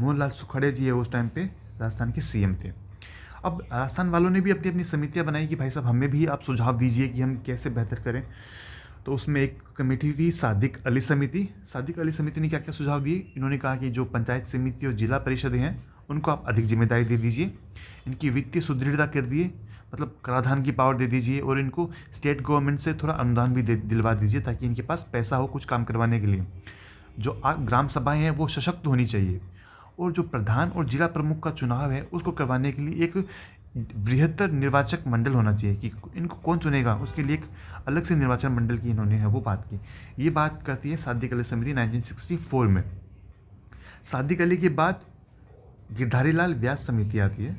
मोहनलाल सुखाड़े जी उस टाइम पे राजस्थान के CM थे। अब राजस्थान वालों ने भी अपनी अपनी समितियां बनाई कि भाई साहब हमें भी आप सुझाव दीजिए कि हम कैसे बेहतर करें। तो उसमें एक कमेटी थी सादिक अली समिति। सादिक अली समिति ने क्या क्या सुझाव दिए? इन्होंने कहा कि जो पंचायत समिति और जिला परिषदें हैं उनको आप अधिक जिम्मेदारी दे दीजिए, इनकी वित्तीय सुदृढ़ता कर दिए, मतलब कराधान की पावर दे दीजिए, और इनको स्टेट गवर्नमेंट से थोड़ा अनुदान भी दिलवा दीजिए ताकि इनके पास पैसा हो कुछ काम करवाने के लिए। जो ग्राम सभाएँ हैं वो सशक्त होनी चाहिए, और जो प्रधान और जिला प्रमुख का चुनाव है उसको करवाने के लिए एक बृहत्तर निर्वाचक मंडल होना चाहिए कि इनको कौन चुनेगा, उसके लिए एक अलग से निर्वाचन मंडल की इन्होंने है वो बात की। ये बात करती है सादिक अली समिति 1964 में। सादिक अली के बाद गिरधारी लाल व्यास समिति आती है।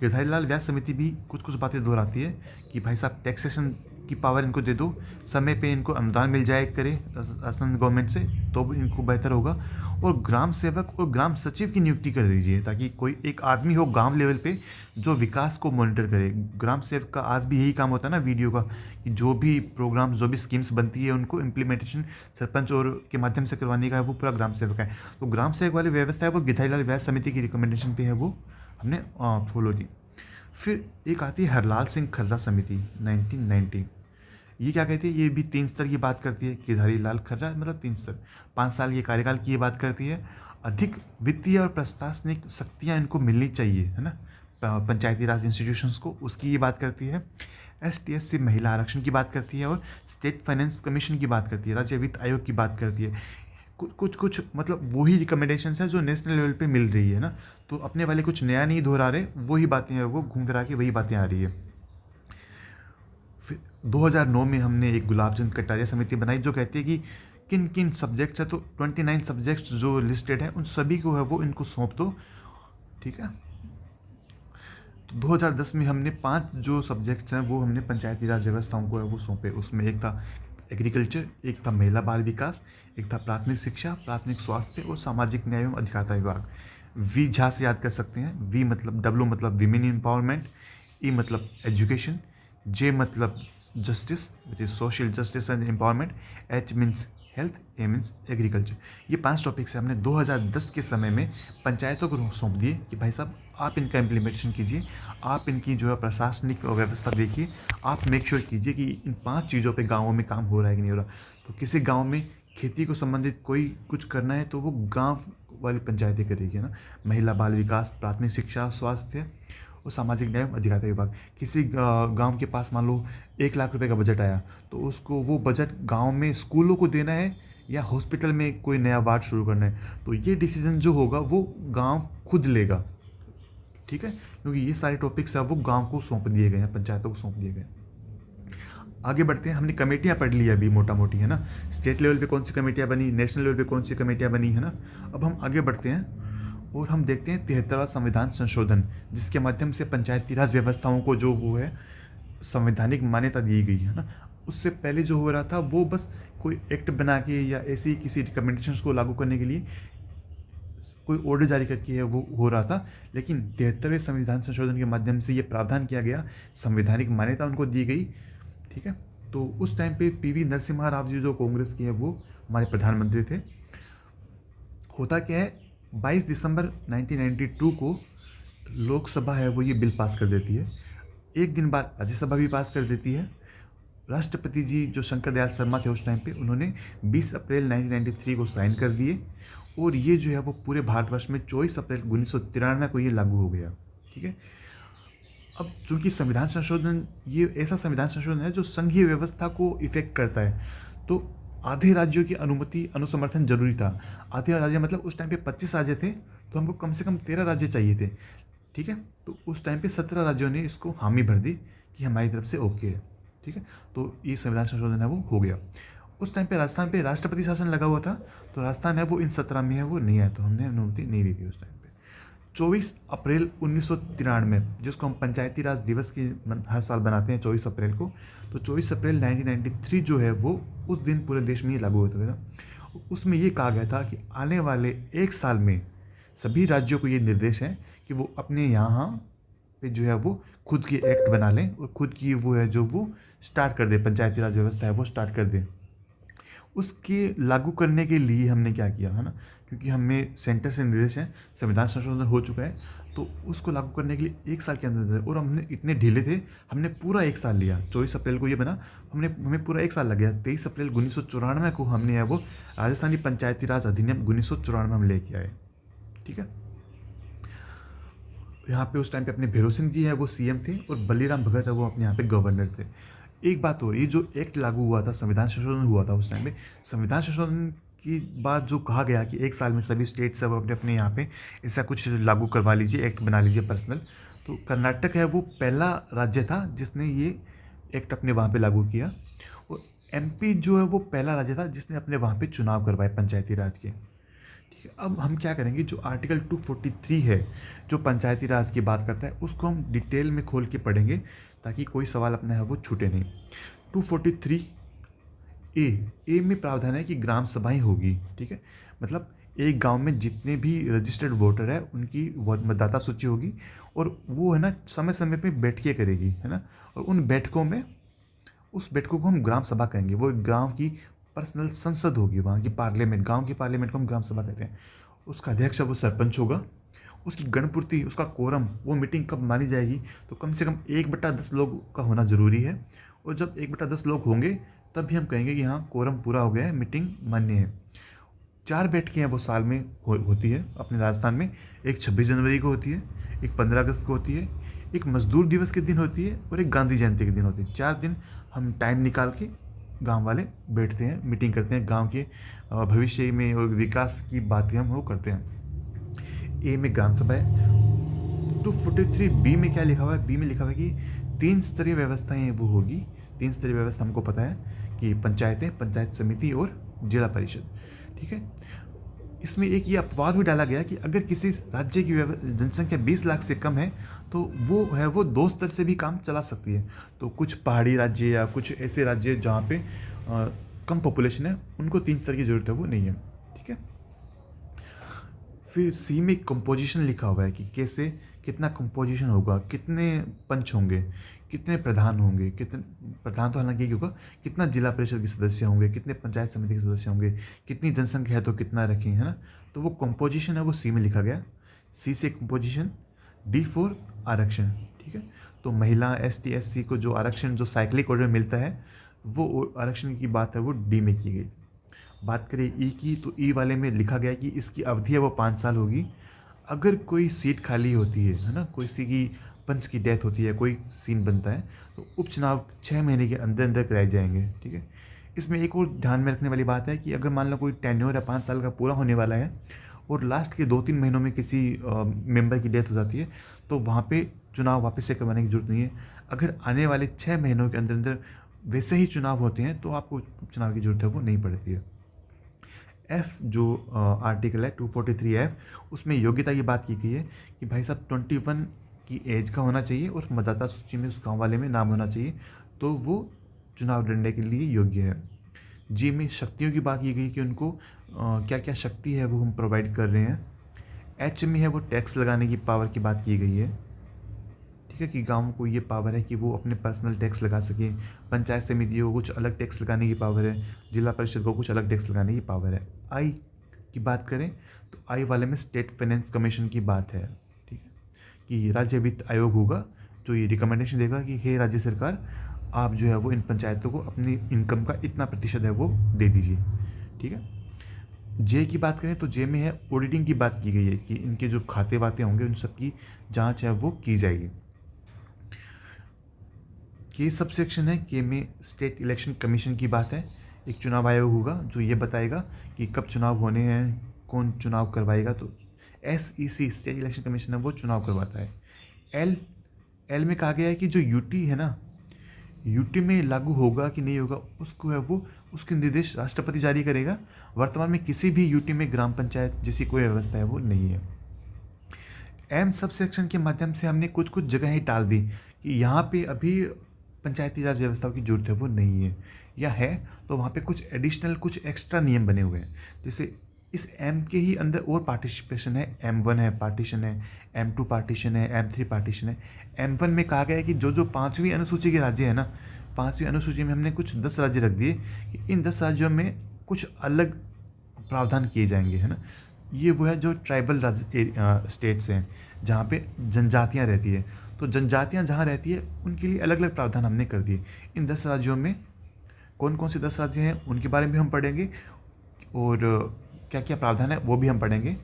गिरधारी लाल व्यास समिति भी कुछ कुछ बातें दोहराती है कि भाई साहब टैक्सेशन की पावर इनको दे दो, समय पे इनको अनुदान मिल जाए करे राजस्थान गवर्नमेंट से तो इनको बेहतर होगा, और ग्राम सेवक और ग्राम सचिव की नियुक्ति कर दीजिए ताकि कोई एक आदमी हो गांव लेवल पे जो विकास को मॉनिटर करे। ग्राम सेवक का आज भी यही काम होता है ना वीडियो का, कि जो भी प्रोग्राम जो भी स्कीम्स बनती है उनको इम्प्लीमेंटेशन सरपंच और के माध्यम से करवाने का है वो पूरा ग्राम सेवक है। तो ग्राम सेवक वाली व्यवस्था है वो गिरधारी लाल व्यास समिति की रिकमेंडेशन पे है वो हमने फॉलो की। फिर एक आती है हरलाल सिंह खर्रा समिति 1990। ये क्या कहती है? ये भी 3 स्तर की बात करती है। गिरधारी लाल खर्रा मतलब 3 स्तर, 5 साल के कार्यकाल की ये बात करती है। अधिक वित्तीय और प्रशासनिक शक्तियाँ इनको मिलनी चाहिए, है ना, पंचायती राज इंस्टीट्यूशंस को, उसकी ये बात करती है। ST/SC महिला आरक्षण की बात करती है, और स्टेट फाइनेंस कमीशन की बात करती है, राज्य वित्त आयोग की बात करती है। कुछ मतलब वही रिकमेंडेशंस है जो नेशनल लेवल पे मिल रही है ना, तो अपने वाले कुछ नया नहीं दोहरा रहे, वही बातें हैं, वो घूम फिरा के वही बातें आ रही है। फिर 2009 में हमने एक गुलाबचंद कटारिया समिति बनाई जो कहती है कि किन किन सब्जेक्ट्स है, तो 29 सब्जेक्ट्स जो लिस्टेड हैं उन सभी को है वो इनको सौंप दो। ठीक है, तो 2010 में हमने 5 जो सब्जेक्ट्स हैं वो हमने पंचायती राज व्यवस्थाओं को है वो सौंपे। उसमें एक था एग्रीकल्चर, एक था महिला बाल विकास, एक था प्राथमिक शिक्षा, प्राथमिक स्वास्थ्य और सामाजिक न्याय एवं अधिकारिता विभाग। वी झा से याद कर सकते हैं। वी मतलब W मतलब विमेन एम्पावरमेंट, E मतलब एजुकेशन, J मतलब justice which is social justice and empowerment, H means health, A means agriculture. ये 5 टॉपिक्स से हमने 2010 के समय में पंचायतों को सौंप दिए कि भाई साहब आप इनका इम्प्लीमेंटेशन कीजिए, आप इनकी जो है प्रशासनिक व्यवस्था देखिए, आप मेक श्योर कीजिए कि इन 5 चीज़ों पे गाँवों में काम हो रहा है कि नहीं हो रहा। तो किसी गाँव में खेती को संबंधित कोई कुछ करना है तो वो गाँव वाली पंचायतें करेगी ना। महिला बाल विकास, प्राथमिक शिक्षा, स्वास्थ्य और सामाजिक न्याय अधिकारिता विभाग। किसी गांव के पास मान लो 1 लाख रुपए का बजट आया तो उसको वो बजट गांव में स्कूलों को देना है या हॉस्पिटल में कोई नया वार्ड शुरू करना है, तो ये डिसीजन जो होगा वो गांव खुद लेगा। ठीक है, क्योंकि ये सारे टॉपिक्स है वो गांव को सौंप दिए गए हैं, पंचायतों को सौंप दिए गए हैं। आगे बढ़ते हैं। हमने कमेटियाँ पढ़ ली अभी मोटा मोटी, है ना, स्टेट लेवल पे कौन सी कमेटियाँ बनी, नेशनल लेवल पे कौन सी कमेटियाँ बनी, है ना। अब हम आगे बढ़ते हैं और हम देखते हैं 73वां संविधान संशोधन, जिसके माध्यम से पंचायती राज व्यवस्थाओं को जो वो है संवैधानिक मान्यता दी गई, है ना। उससे पहले जो हो रहा था वो बस कोई एक्ट बना के या ऐसी किसी रिकमेंडेशंस को लागू करने के लिए कोई ऑर्डर जारी करके है वो हो रहा था, लेकिन 73वें संविधान संशोधन के माध्यम से ये प्रावधान किया गया, संवैधानिक मान्यता उनको दी गई, ठीक है। तो उस टाइम पे पीवी नरसिम्हा राव जी जो कांग्रेस के हैं वो हमारे प्रधानमंत्री थे। होता क्या है, 22 दिसंबर 1992 को लोकसभा है वो ये बिल पास कर देती है। एक दिन बाद राज्यसभा भी पास कर देती है। राष्ट्रपति जी जो शंकर दयाल शर्मा थे उस टाइम पे, उन्होंने 20 अप्रैल 1993 को साइन कर दिए और ये जो है वो पूरे भारतवर्ष में 24 अप्रैल 1993 को ये लागू हो गया, ठीक है। अब चूंकि संविधान संशोधन ये ऐसा संविधान संशोधन है जो संघीय व्यवस्था को इफेक्ट करता है, तो आधे राज्यों की अनुमति अनुसमर्थन जरूरी था। आधे राज्य मतलब उस टाइम पे 25 राज्य थे, तो हमको कम से कम 13 राज्य चाहिए थे, ठीक है। तो उस टाइम पे 17 राज्यों ने इसको हामी भर दी कि हमारी तरफ से ओके है, ठीक है। तो ये संविधान संशोधन है वो हो गया। उस टाइम पे राजस्थान पे राष्ट्रपति शासन लगा हुआ था, तो राजस्थान है वो इन 17 में है वो नहीं आया, तो हमने अनुमति नहीं दी थी उस टाइम पे। 24 अप्रैल 1993, जिसको हम पंचायती राज दिवस की हर साल बनाते हैं 24 अप्रैल को, तो 24 अप्रैल 1993 जो है वो उस दिन पूरे देश में ये लागू होता था। उसमें ये कहा गया था कि आने वाले एक साल में सभी राज्यों को ये निर्देश है कि वो अपने यहाँ पे जो है वो खुद की एक्ट बना लें और खुद की वो है जो वो स्टार्ट कर दे, पंचायती राज व्यवस्था है वो स्टार्ट कर दे। उसके लागू करने के लिए हमने क्या किया, है ना, क्योंकि हमें सेंटर से निर्देश है, संविधान संशोधन हो चुका है, तो उसको लागू करने के लिए एक साल के अंदर, और हमने इतने ढीले थे, हमने पूरा एक साल लिया। 24 अप्रैल को ये बना, हमें पूरा एक साल लग गया। 23 अप्रैल 1994 को हमने है वो राजस्थानी पंचायती राज अधिनियम 1994 हम लेके आए, ठीक है। यहाँ पे उस टाइम पे अपने भैरव सिंह जी है वो सीएम थे और बलीराम भगत है वो अपने यहाँ पे गवर्नर थे। एक बात और, ये जो एक्ट लागू हुआ था, संविधान संशोधन हुआ था उस टाइम पे, संविधान संशोधन की बात जो कहा गया कि एक साल में सभी स्टेट्स सब अपने अपने यहाँ पे ऐसा कुछ लागू करवा लीजिए, एक्ट बना लीजिए पर्सनल, तो कर्नाटक है वो पहला राज्य था जिसने ये एक्ट अपने वहाँ पे लागू किया, और एमपी जो है वो पहला राज्य था जिसने अपने वहाँ पे चुनाव करवाए पंचायती राज के, ठीक है। अब हम क्या करेंगे, जो आर्टिकल 243 है जो पंचायती राज की बात करता है, उसको हम डिटेल में खोल के पढ़ेंगे ताकि कोई सवाल अपना है वो छूटे नहीं। 243 ए में प्रावधान है कि ग्राम सभाएं होगी, ठीक है। मतलब एक गांव में जितने भी रजिस्टर्ड वोटर है उनकी मतदाता सूची होगी, और वो है ना समय समय पे बैठकें करेगी, है ना, और उन बैठकों में उस बैठकों को हम ग्राम सभा कहेंगे। वो एक गाँव की पर्सनल संसद होगी, वहाँ की पार्लियामेंट, गाँव की पार्लियामेंट को हम ग्राम सभा कहते हैं। उसका अध्यक्ष वो सरपंच होगा, उसकी गणपूर्ति, उसका कोरम, वो मीटिंग कब मानी जाएगी, तो कम से कम 1/10 लोग का होना ज़रूरी है, और जब 1/10 लोग होंगे तब भी हम कहेंगे कि हाँ कोरम पूरा हो गया है, मीटिंग मान्य है। 4 बैठकें हैं वो साल में होती है अपने राजस्थान में। एक 26 जनवरी को होती है, एक 15 अगस्त को होती है, एक मजदूर दिवस के दिन होती है, और एक गांधी जयंती के दिन होती है। 4 दिन हम टाइम निकाल के गांव वाले बैठते हैं, मीटिंग करते हैं, गांव के भविष्य में और विकास की बातें हम वो करते हैं। ए में ग्राम सभा है। 243 बी में क्या लिखा हुआ है, बी में लिखा हुआ है कि 3 स्तरीय व्यवस्थाएं वो होगी। 3 स्तरीय व्यवस्था हमको पता है कि पंचायतें, पंचायत समिति और जिला परिषद, ठीक है। इसमें एक ये अपवाद भी डाला गया कि अगर किसी राज्य की जनसंख्या 20 लाख से कम है तो वो है वो 2 स्तर से भी काम चला सकती है। तो कुछ पहाड़ी राज्य या कुछ ऐसे राज्य जहाँ पे कम पॉपुलेशन है उनको 3 स्तर की जरूरत है वो नहीं है, ठीक है। फिर सी में कंपोजिशन लिखा हुआ है कि कैसे कितना कंपोजिशन होगा, कितने पंच होंगे, कितने प्रधान होंगे, कितने प्रधान तो हालांकि होगा, कितना जिला परिषद के सदस्य होंगे, कितने पंचायत समिति के सदस्य होंगे, कितनी जनसंख्या है तो कितना रखें, है ना। तो वो कंपोजिशन है वो सी में लिखा गया। सी से कंपोजिशन। डी फॉर आरक्षण, ठीक है। तो महिला ST SC को जो आरक्षण जो साइक्लिक ऑर्डर मिलता है वो आरक्षण की बात है वो डी में की गई। बात करें ई की, तो ई वाले में लिखा गया कि इसकी अवधि है वो 5 साल होगी। अगर कोई सीट खाली होती है ना, किसी की पंच की डेथ होती है, कोई सीन बनता है, तो उपचुनाव 6 महीने के अंदर अंदर कराए जाएंगे, ठीक है। इसमें एक और ध्यान में रखने वाली बात है कि अगर मान लो कोई टेन्योर या 5 साल का पूरा होने वाला है और लास्ट के 2-3 महीनों में किसी मेंबर की डेथ हो जाती है, तो वहाँ पे चुनाव वापस से करवाने की जरूरत नहीं है। अगर आने वाले 6 महीनों के अंदर अंदर वैसे ही चुनाव होते हैं तो आपको चुनाव की ज़रूरत है वो नहीं पड़ती है। एफ जो आर्टिकल है 243F, उसमें योग्यता की बात की गई है कि भाई साहब 21 की एज का होना चाहिए और मतदाता सूची में उस गाँव वाले में नाम होना चाहिए, तो वो चुनाव लड़ने के लिए योग्य है। जी में शक्तियों की बात की गई कि उनको क्या क्या शक्ति है वो हम प्रोवाइड कर रहे हैं। एच में है वो टैक्स लगाने की पावर की बात की गई है, ठीक है, कि गाँव को ये पावर है कि वो अपने पर्सनल टैक्स लगा सकें। पंचायत समितियों को कुछ अलग टैक्स लगाने की पावर है, जिला परिषद को कुछ अलग टैक्स लगाने की पावर है। आई की बात करें तो आई वाले में स्टेट फाइनेंस कमीशन की बात है, ठीक है, कि राज्य वित्त आयोग होगा जो ये रिकमेंडेशन देगा कि हे राज्य सरकार, आप जो है वो इन पंचायतों को अपनी इनकम का इतना प्रतिशत है वो दे दीजिए, ठीक है। जे की बात करें तो जे में है ऑडिटिंग की बात की गई है कि इनके जो खाते वाते होंगे उन सब की जांच है वो की जाएगी। के सब सेक्शन है, के में स्टेट इलेक्शन कमीशन की बात है। एक चुनाव आयोग होगा जो ये बताएगा कि कब चुनाव होने हैं, कौन चुनाव करवाएगा, तो SEC स्टेट इलेक्शन कमीशन है वो चुनाव करवाता है। एल में कहा गया है कि जो यूटी है ना, यूटी में लागू होगा कि नहीं होगा उसको है वो उसके निर्देश राष्ट्रपति जारी करेगा। वर्तमान में किसी भी यूटी में ग्राम पंचायत जैसी कोई व्यवस्था है वो नहीं है। एम सब सेक्शन के माध्यम से हमने कुछ कुछ जगहें टाल दी कि यहाँ पे अभी पंचायती राज व्यवस्थाओं की जरूरत है वो नहीं है, या है तो वहाँ पे कुछ एडिशनल कुछ एक्स्ट्रा नियम बने हुए हैं। जैसे इस एम के ही अंदर और पार्टिसिपेशन है, M1 है पार्टीशन है, M2 पार्टीशन है, M3 पार्टीशन है। M1 में कहा गया है कि जो जो 5वीं अनुसूची के राज्य है ना, 5वीं अनुसूची में हमने कुछ 10 राज्य रख दिए कि इन 10 राज्यों में कुछ अलग प्रावधान किए जाएंगे, है ना। ये वो है जो ट्राइबल स्टेट्स हैं जहाँ पे जनजातियाँ रहती है, तो जनजातियाँ जहाँ रहती है उनके लिए अलग अलग प्रावधान हमने कर दिए। इन 10 राज्यों में कौन कौन से 10 राज्य हैं उनके बारे में हम पढ़ेंगे और क्या क्या प्रावधान है वो भी हम पढ़ेंगे।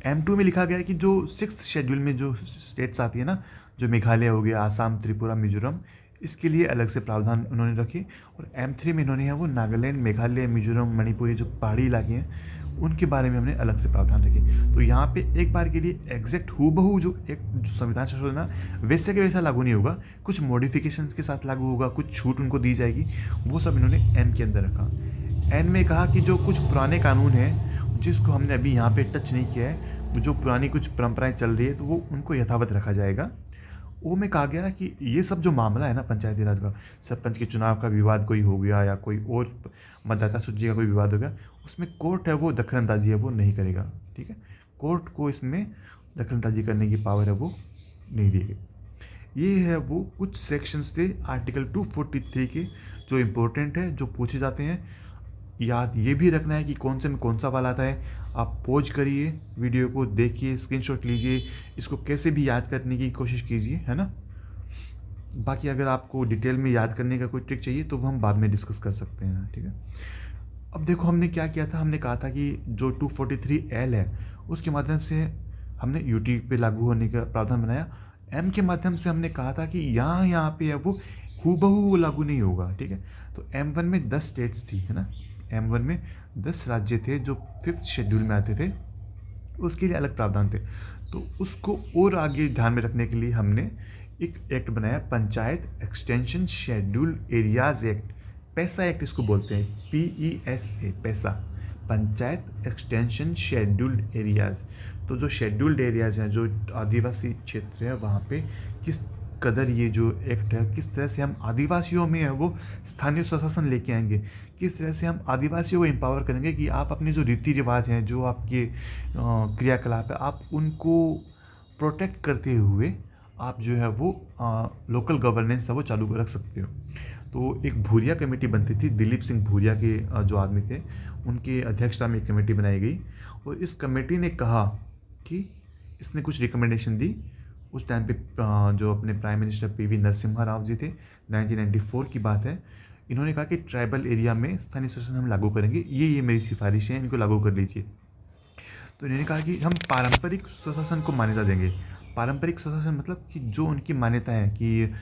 M2 में लिखा गया है कि जो 6th शेड्यूल में जो स्टेट्स आती है ना, जो मेघालय हो गया, आसाम, त्रिपुरा, मिजोरम, इसके लिए अलग से प्रावधान उन्होंने रखे। और M3 में इन्होंने है वो नागालैंड, मेघालय, मिजोरम, मणिपुर, जो पहाड़ी इलाके हैं उनके बारे में हमने अलग से प्रावधान रखे। तो यहाँ पे एक बार के लिए एग्जैक्ट हूबहू जो संविधान संशोधन है वैसे के वैसा लागू नहीं होगा, कुछ मॉडिफिकेशंस के साथ लागू होगा, कुछ छूट उनको दी जाएगी, वो सब इन्होंने एन के अंदर रखा। एन में कहा कि जो कुछ पुराने कानून हैं जिसको हमने अभी यहाँ पे टच नहीं किया है, जो पुरानी कुछ परंपराएं चल रही है तो वो उनको यथावत रखा जाएगा। वो में कहा गया कि ये सब जो मामला है ना पंचायती राज का, सरपंच के चुनाव का विवाद कोई हो गया या कोई और मतदाता सूची का कोई विवाद हो गया, उसमें कोर्ट है वो दखलंदाजी है वो नहीं करेगा, ठीक है। कोर्ट को इसमें दखलंदाजी करने की पावर है वो नहीं दी गई। ये है वो कुछ सेक्शंस थे आर्टिकल 243 के जो इम्पोर्टेंट है, जो पूछे जाते हैं। याद ये भी रखना है कि कौन से में कौन सा वाला आता है। आप पॉज करिए, वीडियो को देखिए, स्क्रीनशॉट लीजिए, इसको कैसे भी याद करने की कोशिश कीजिए, है ना। बाकी अगर आपको डिटेल में याद करने का कोई ट्रिक चाहिए तो वो हम बाद में डिस्कस कर सकते हैं, ठीक है। अब देखो हमने क्या किया था, हमने कहा था कि जो 243L है उसके माध्यम से हमने यूटी पे लागू होने का प्रावधान बनाया। एम के माध्यम से हमने कहा था कि यहाँ पे है वो हूबहू लागू नहीं होगा, ठीक है। तो M1 में 10 स्टेट्स थी, है ना। M1 में 10 राज्य थे जो 5th शेड्यूल में आते थे, उसके लिए अलग प्रावधान थे। तो उसको और आगे ध्यान में रखने के लिए हमने एक एक्ट बनाया, panchayat extension schedule areas act, पैसा एक्ट इसको बोलते हैं, PESA, पैसा, पंचायत एक्सटेंशन शेड्यूल्ड एरियाज। तो जो शेड्यूल्ड एरियाज हैं, जो आदिवासी क्षेत्र है, वहाँ पे किस कदर ये जो एक्ट है, किस तरह से हम आदिवासियों में है वो स्थानीय स्वशासन लेके आएंगे, किस तरह से हम आदिवासियों को एम्पावर करेंगे कि आप अपने जो रीति रिवाज हैं, जो आपके क्रियाकलाप है, आप उनको प्रोटेक्ट करते हुए आप जो है वो लोकल गवर्नेंस है वो चालू रख सकते हो। तो एक भूरिया कमेटी बनती थी, दिलीप सिंह भूरिया के जो आदमी थे उनके अध्यक्षता में एक कमेटी बनाई गई, और इस कमेटी ने कहा कि इसने कुछ रिकमेंडेशन दी। उस टाइम पे जो अपने prime minister PV Narasimha Rao ji थे, 1994 की बात है। इन्होंने कहा कि ट्राइबल एरिया में स्थानीय शासन हम लागू करेंगे, ये मेरी सिफारिश है, इनको लागू कर लीजिए। तो इन्होंने कहा कि हम पारंपरिक स्वशासन को मान्यता देंगे। पारंपरिक स्वशासन मतलब कि जो उनकी मान्यता है कि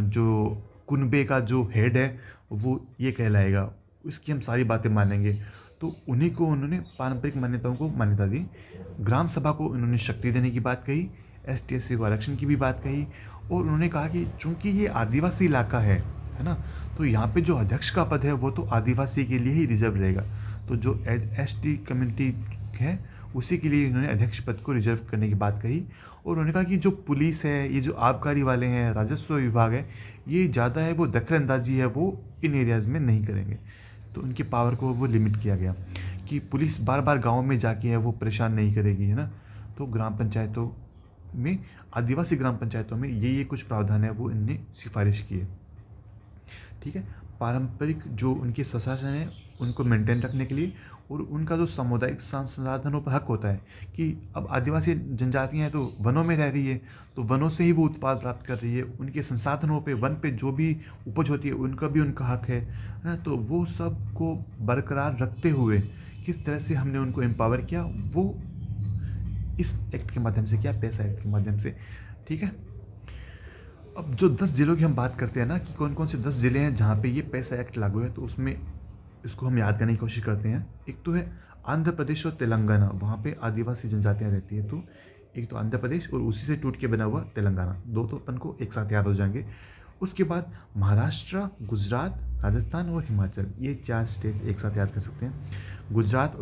जो कुनबे का जो हेड है वो ये कहलाएगा, इसकी हम सारी बातें मानेंगे। तो उन्हीं को उन्होंने पारंपरिक मान्यताओं को मान्यता दी। ग्राम सभा को उन्होंने शक्ति देने की बात कही, ST SC को आरक्षण की भी बात कही, और उन्होंने कहा कि चूंकि ये आदिवासी इलाका है है ना। तो यहाँ पे जो अध्यक्ष का पद है वो तो आदिवासी के लिए ही रिजर्व रहेगा। तो जो ST कम्युनिटी है उसी के लिए इन्होंने अध्यक्ष पद को रिजर्व करने की बात कही। और उन्होंने कहा कि जो पुलिस है, ये जो आबकारी वाले हैं, राजस्व विभाग है, ये ज़्यादा है वो दखल अंदाजी है वो इन एरियाज़ में नहीं करेंगे। तो उनकी पावर को वो लिमिट किया गया कि पुलिस बार बार गाँव में जाके है वो परेशान नहीं करेगी, है ना। तो ग्राम पंचायतों में, आदिवासी ग्राम पंचायतों में ये कुछ प्रावधान है वो इनने सिफारिश की है। ठीक है। पारंपरिक जो उनके स्वशासन है उनको मेंटेन रखने के लिए, और उनका जो सामुदायिक संसाधनों पर हक होता है कि अब आदिवासी जनजातियाँ हैं तो वनों में रह रही है, तो वनों से ही वो उत्पाद प्राप्त कर रही है, उनके संसाधनों पे, वन पे जो भी उपज होती है उनका भी उनका हक है ना। तो वो सब को बरकरार रखते हुए किस तरह से हमने उनको एम्पावर किया, वो इस एक्ट के माध्यम से किया, पैसा एक्ट के माध्यम से। ठीक है। अब जो 10 जिलों की हम बात करते हैं ना कि कौन कौन से 10 ज़िले हैं जहाँ पे ये पैसा एक्ट लागू है, तो उसमें इसको हम याद करने की कोशिश करते हैं। एक तो है आंध्र प्रदेश और तेलंगाना, वहाँ पे आदिवासी जनजातियाँ रहती है। तो एक तो आंध्र प्रदेश और उसी से टूट के बना हुआ तेलंगाना, दो तो अपन को एक साथ याद हो जाएंगे। उसके बाद महाराष्ट्र, गुजरात, राजस्थान और हिमाचल, ये 4 स्टेट एक साथ याद कर सकते हैं। गुजरात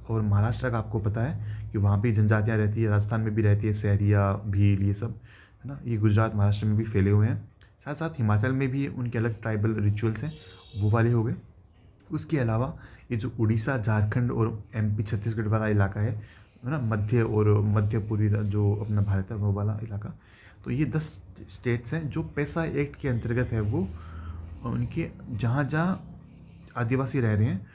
और महाराष्ट्र का आपको पता है कि वहाँ पे जनजातियाँ रहती है, राजस्थान में भी रहती है, सहरिया, भील, ये सब, है ना। ये गुजरात महाराष्ट्र में भी फैले हुए हैं। साथ साथ हिमाचल में भी उनके अलग ट्राइबल रिचुअल्स हैं, वो वाले हो गए। उसके अलावा ये जो उड़ीसा, झारखंड और MP छत्तीसगढ़ वाला इलाका है ना, मध्य और मध्य पूर्वी जो अपना भारत है वो वाला इलाका, तो ये 10 स्टेट्स हैं जो पैसा एक्ट के अंतर्गत है। वो उनके जहाँ जहाँ आदिवासी रह रहे हैं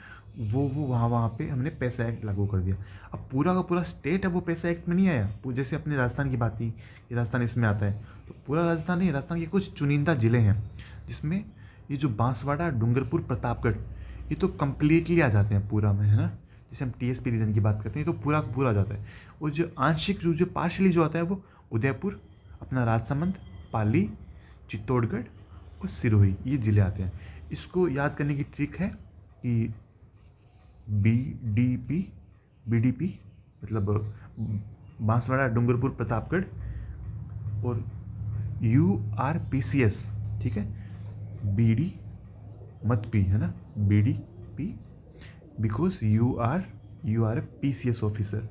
वो वहाँ पे हमने पैसा एक्ट लागू कर दिया। अब पूरा का पूरा स्टेट है वो पैसा एक्ट में नहीं आया। जैसे अपने राजस्थान की बात की कि राजस्थान इसमें आता है, तो पूरा राजस्थान नहीं, राजस्थान के कुछ चुनिंदा ज़िले हैं जिसमें ये जो बांसवाड़ा, डूंगरपुर, प्रतापगढ़, ये तो कम्प्लीटली आ जाते हैं पूरा में, है ना। जैसे हम TSP रीजन की बात करते हैं तो पूरा पूरा आ जाता है। और जो आंशिक रूप, जो पार्शली जो आता है वो उदयपुर, अपना राजसमंद, पाली, चित्तौड़गढ़ और सिरोही, ये ज़िले आते हैं। इसको याद करने की ट्रिक है कि BDP मतलब बांसवाड़ा, डूंगरपुर, प्रतापगढ़, और URPCS, ठीक है, BD मत पी, है ना, BDP, because you are a PCS officer.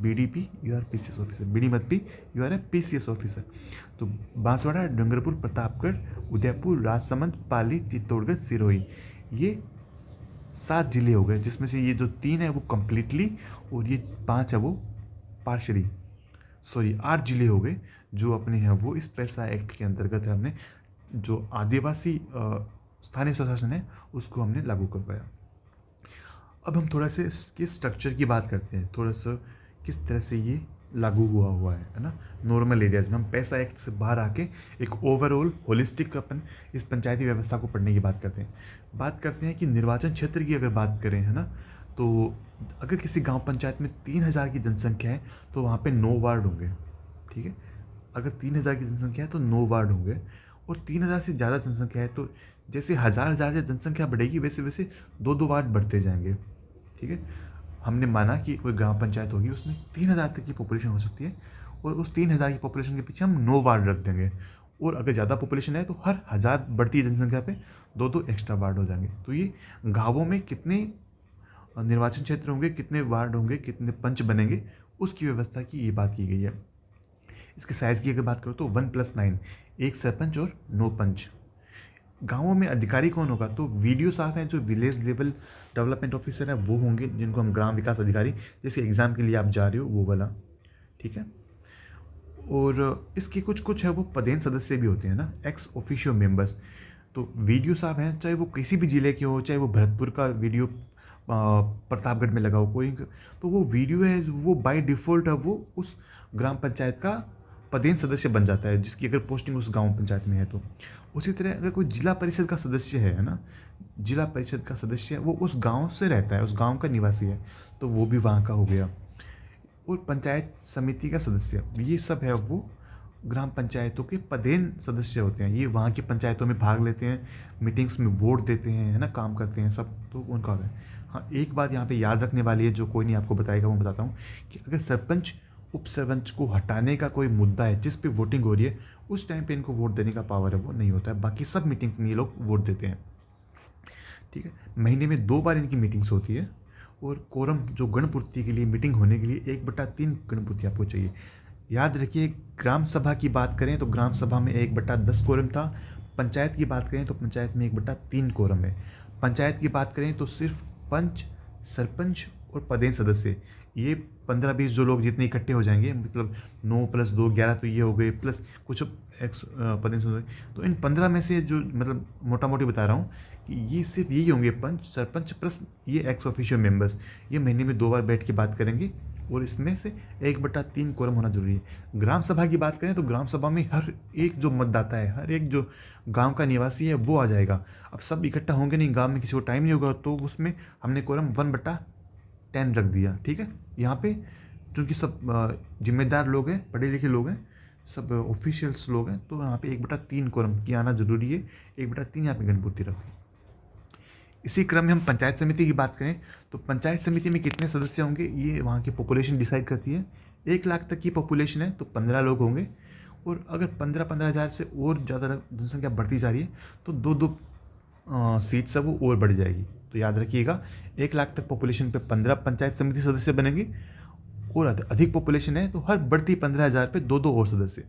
BDP you are PCS officer, BD मत P, you are a PCS officer. तो बांसवाड़ा, डूंगरपुर, प्रतापगढ़, उदयपुर, राजसमंद, पाली, चित्तौड़गढ़, सिरोही, ये 7 जिले हो गए, जिसमें से ये जो 3 है वो कम्प्लीटली और ये 5 है वो पार्शली, 8 जिले हो गए जो अपने हैं वो इस पैसा एक्ट के अंतर्गत है। हमने जो आदिवासी स्थानीय स्वशासन है उसको हमने लागू कर पाया। अब हम थोड़ा से इसके स्ट्रक्चर की बात करते हैं, थोड़ा सा किस तरह से ये लागू हुआ है ना। नॉर्मल एरियाज में हम पैसा एक्ट से बाहर आके एक ओवरऑल होलिस्टिक अपन इस पंचायती व्यवस्था को पढ़ने की बात करते हैं कि निर्वाचन क्षेत्र की अगर बात करें, है ना, तो अगर किसी गांव पंचायत में 3000 की जनसंख्या है तो वहाँ पे 9 वार्ड होंगे। ठीक है। अगर 3000 की जनसंख्या है तो 9 वार्ड होंगे, और 3000 से ज़्यादा जनसंख्या है तो जैसे हज़ार से जनसंख्या बढ़ेगी वैसे वैसे 2-2 वार्ड बढ़ते जाएंगे। ठीक है। हमने माना कि कोई ग्राम पंचायत होगी उसमें 3000 तक की पॉपुलेशन हो सकती है, और उस 3000 की पॉपुलेशन के पीछे हम 9 वार्ड रख देंगे, और अगर ज़्यादा पॉपुलेशन है तो हर 1000 बढ़ती जनसंख्या पे 2-2 एक्स्ट्रा वार्ड हो जाएंगे। तो ये गाँवों में कितने निर्वाचन क्षेत्र होंगे, कितने वार्ड होंगे, कितने पंच बनेंगे, उसकी व्यवस्था की ये बात की गई है। इसके साइज़ की अगर बात करो तो 1+9, 1 सरपंच और 9 पंच। गाँवों में अधिकारी कौन होगा, तो VDO साहब हैं जो विलेज लेवल डेवलपमेंट ऑफिसर है वो होंगे, जिनको हम ग्राम विकास अधिकारी, जैसे एग्ज़ाम के लिए आप जा रहे हो वो वाला। ठीक है। और इसके कुछ है वो पदेन सदस्य भी होते हैं ना, एक्स ऑफिशियो मेंबर्स। तो VDO साहब हैं, चाहे वो किसी भी ज़िले के हो, चाहे वो भरतपुर का VDO प्रतापगढ़ में लगा हो कोई, तो वो VDO है वो बाय डिफ़ॉल्ट है वो उस ग्राम पंचायत का पदेन सदस्य बन जाता है, जिसकी अगर पोस्टिंग उस गांव पंचायत में है। तो उसी तरह अगर कोई जिला परिषद का सदस्य है ना, जिला परिषद का सदस्य वो उस गांव से रहता है, उस गांव का निवासी है, तो वो भी वहाँ का हो गया। और पंचायत समिति का सदस्य, ये सब है वो ग्राम पंचायतों के पदेन सदस्य होते हैं। ये वहाँ की पंचायतों में भाग लेते हैं, मीटिंग्स में वोट देते हैं, है ना, काम करते हैं सब, तो उनका होता है। हाँ, एक बात यहाँ पे याद रखने वाली है जो कोई नहीं आपको बताएगा, वो बताता हूँ कि अगर सरपंच उप सरपंच को हटाने का कोई मुद्दा है जिस पे वोटिंग हो रही है, उस टाइम पे इनको वोट देने का पावर है वो नहीं होता है। बाकी सब मीटिंग में ये लोग वोट देते हैं। ठीक है, महीने में 2 बार इनकी मीटिंग्स होती है। और कोरम जो गणपूर्ति के लिए मीटिंग होने के लिए 1/3 गणपूर्ति आपको चाहिए। याद रखिए, ग्राम सभा की बात करें तो ग्राम सभा में 1/10 कोरम था। पंचायत की बात करें तो पंचायत में 1/3 कोरम है। पंचायत की बात करें तो सिर्फ पंच, सरपंच और पदेन सदस्य, ये 15-20 जो लोग जितने इकट्ठे हो जाएंगे, मतलब 9 + 2 11 तो ये हो गए, प्लस कुछ एक्स पदेन सदस्य, तो इन 15 में से जो, मतलब मोटा मोटी बता रहा हूँ कि ये सिर्फ यही होंगे, पंच, सरपंच प्लस ये एक्स ऑफिशियल मेंबर्स। ये महीने में 2 बार बैठ के बात करेंगे और इसमें से 1/3 कोरम होना जरूरी है। ग्राम सभा की बात करें तो ग्राम सभा में हर एक जो मतदाता है, हर एक जो गांव का निवासी है वो आ जाएगा। अब सब इकट्ठा होंगे नहीं, गांव में किसी को टाइम नहीं होगा, तो उसमें हमने कोरम 1/10 रख दिया। ठीक है, यहाँ पे चूँकि सब जिम्मेदार लोग हैं, पढ़े लिखे लोग हैं, सब ऑफिशियल्स लोग हैं, तो यहाँ पे 1/3 कोरम की आना जरूरी है। 1/3 यहाँ पे गणपूर्ति रखें। इसी क्रम में हम पंचायत समिति की बात करें तो पंचायत समिति में कितने सदस्य होंगे ये वहाँ की पॉपुलेशन डिसाइड करती है। 1 लाख तक की पॉपुलेशन है तो 15 लोग होंगे। और अगर 15 हज़ार से और ज़्यादा जनसंख्या बढ़ती जा रही है तो 2 सीट्स है वो और बढ़ जाएगी। तो याद रखिएगा, 1 लाख तक पॉपुलेशन पे 15 पंचायत समिति सदस्य बनेंगे, और अधिक पॉपुलेशन है तो हर बढ़ती 15,000 पे 2 और सदस्य।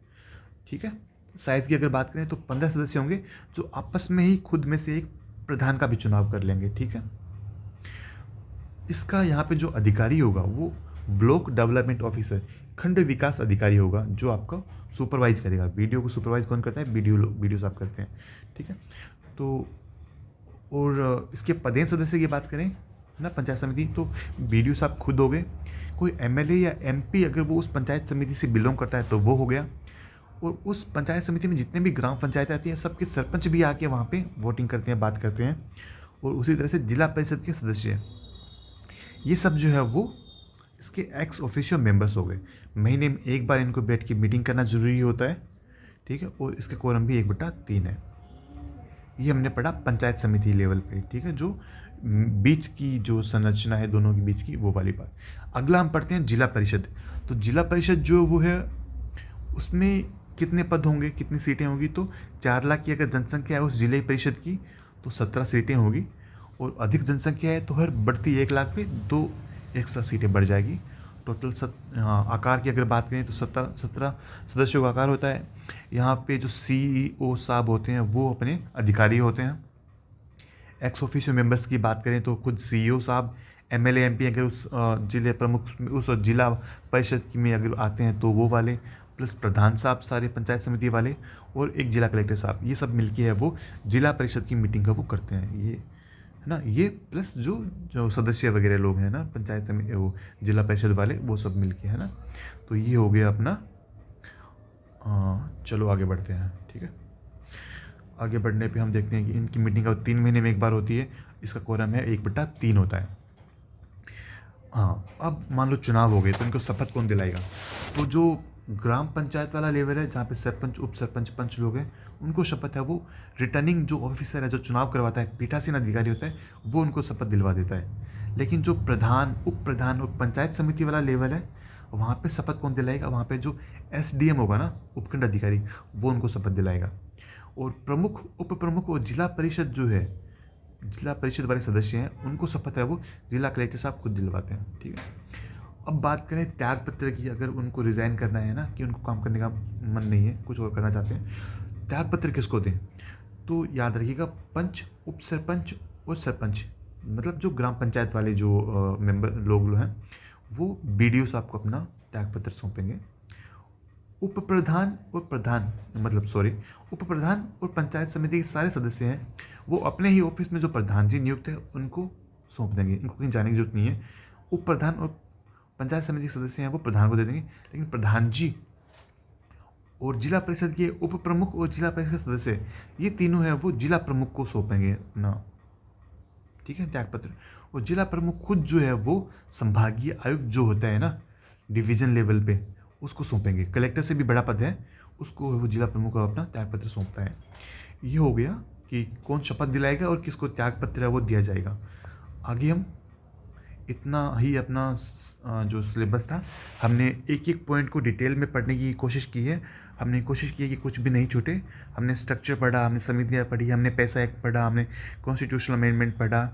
ठीक है, साइज़ की अगर बात करें तो 15 सदस्य होंगे जो आपस में ही खुद में से एक प्रधान का भी चुनाव कर लेंगे। ठीक है, इसका यहाँ पे जो अधिकारी होगा वो ब्लॉक डेवलपमेंट ऑफिसर, खंड विकास अधिकारी होगा, जो आपका सुपरवाइज करेगा। वीडियो को सुपरवाइज कौन करता है? वीडियो साहब करते हैं। ठीक है, तो और इसके पदेन सदस्य की बात करें ना पंचायत समिति, तो वीडियो साहब खुद हो गए। कोई एमएलए या एमपी अगर वो उस पंचायत समिति से बिलोंग करता है तो वो हो गया। और उस पंचायत समिति में जितने भी ग्राम पंचायत आती हैं सबके सरपंच भी आके वहाँ पे वोटिंग करते हैं, बात करते हैं। और उसी तरह से जिला परिषद के सदस्य, ये सब जो है वो इसके एक्स ऑफिशियल मेंबर्स हो गए। महीने में 1 बार इनको बैठ के मीटिंग करना जरूरी होता है। ठीक है, और इसके कोरम भी 1/3 है। ये हमने पढ़ा पंचायत समिति लेवल पे। ठीक है, जो बीच की जो संरचना है दोनों के बीच की, वो वाली बात। अगला हम पढ़ते हैं जिला परिषद। तो जिला परिषद जो वो है, उसमें कितने पद होंगे, कितनी सीटें होंगी? तो 4 लाख की अगर जनसंख्या है उस जिले परिषद की तो 17 सीटें होगी। और अधिक जनसंख्या है तो हर बढ़ती 1 लाख पे 2 एक्स्ट्रा सीटें बढ़ जाएगी। टोटल आकार की अगर बात करें तो 17 सदस्यों का आकार होता है। यहाँ पे जो CEO साहब होते हैं वो अपने अधिकारी होते हैं। एक्स ऑफिशियल मेंबर्स की बात करें तो खुद CEO साहब, MLA MP अगर उस जिले प्रमुख उस जिला परिषद में अगर आते हैं तो वो वाले, प्लस प्रधान साहब सारे पंचायत समिति वाले, और एक जिला कलेक्टर साहब, ये सब मिलके है वो जिला परिषद की मीटिंग का वो करते हैं। ये है ना, ये प्लस जो सदस्य वगैरह लोग हैं ना पंचायत समिति, वो जिला परिषद वाले, वो सब मिलके, है ना। तो ये हो गया अपना। चलो आगे बढ़ते हैं। ठीक है, आगे बढ़ने पे हम देखते हैं कि इनकी मीटिंग अब 3 महीने में 1 बार होती है। इसका कोरम है 1/3 होता है। हाँ, अब मान लो चुनाव हो गए तो इनको शपथ कौन दिलाएगा? तो जो ग्राम पंचायत वाला लेवल है जहाँ पे सरपंच, उप सरपंच, पंच लोग हैं, उनको शपथ है वो रिटर्निंग जो ऑफिसर है, जो चुनाव करवाता है, पीठासीन अधिकारी होता है, वो उनको शपथ दिलवा देता है। लेकिन जो प्रधान, उप प्रधान और पंचायत समिति वाला लेवल है, वहाँ पे शपथ कौन दिलाएगा? वहाँ पे जो SDM होगा ना, उपखंड अधिकारी, वो उनको शपथ दिलाएगा। और प्रमुख, उप प्रमुख और जिला परिषद जो है, जिला परिषद वाले सदस्य हैं, उनको शपथ है वो जिला कलेक्टर साहब खुद दिलवाते हैं। ठीक है, अब बात करें त्याग पत्र की। अगर उनको रिज़ाइन करना है ना, कि उनको काम करने का मन नहीं है, कुछ और करना चाहते हैं, त्याग पत्र किसको दें? तो याद रखिएगा, पंच, उप सरपंच और सरपंच, मतलब जो ग्राम पंचायत वाले जो मेंबर लोग हैं, वो BDO साहब को अपना त्याग पत्र सौंपेंगे। उप प्रधान और पंचायत समिति के सारे सदस्य हैं, वो अपने ही ऑफिस में जो प्रधान जी नियुक्त है उनको सौंप देंगे। इनको कहीं जाने की जरूरत नहीं है। उप प्रधान और पंचायत समिति के सदस्य हैं वो प्रधान को दे देंगे, लेकिन प्रधान जी और जिला परिषद के उप प्रमुख और जिला परिषद के सदस्य, ये तीनों हैं वो जिला प्रमुख को सौंपेंगे ना। ठीक है, त्याग पत्र। और जिला प्रमुख खुद जो है वो संभागीय आयुक्त जो होता है ना डिवीजन लेवल पे, उसको सौंपेंगे। कलेक्टर से भी बड़ा पद है, उसको वो जिला प्रमुख अपना त्याग पत्र सौंपता है। ये हो गया कि कौन शपथ दिलाएगा और किसको त्याग पत्र है वो दिया जाएगा। आगे हम इतना ही अपना जो सिलेबस था हमने एक एक पॉइंट को डिटेल में पढ़ने की कोशिश की है। हमने कोशिश की है कि कुछ भी नहीं छूटे। हमने स्ट्रक्चर पढ़ा, हमने समितियाँ पढ़ी, हमने पैसा एक्ट पढ़ा, हमने कॉन्स्टिट्यूशनल अमेंडमेंट पढ़ा।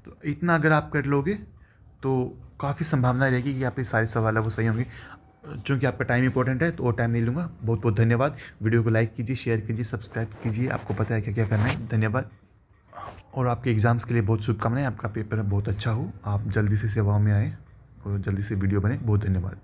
तो इतना अगर आप कर लोगे तो काफ़ी संभावना रहेगी कि आपके सारे सवाल है वो सही होंगे। चूँकि आपका टाइम इंपॉर्टेंट है तो वो टाइम नहीं लूँगा। बहुत बहुत धन्यवाद। वीडियो को लाइक कीजिए, शेयर कीजिए, सब्सक्राइब कीजिए। आपको पता है क्या क्या करना है। धन्यवाद। और आपके एग्ज़ाम्स के लिए बहुत शुभकामनाएं। आपका पेपर बहुत अच्छा हो, आप जल्दी से सेवाओं में आएँ और जल्दी से वीडियो बने। बहुत धन्यवाद।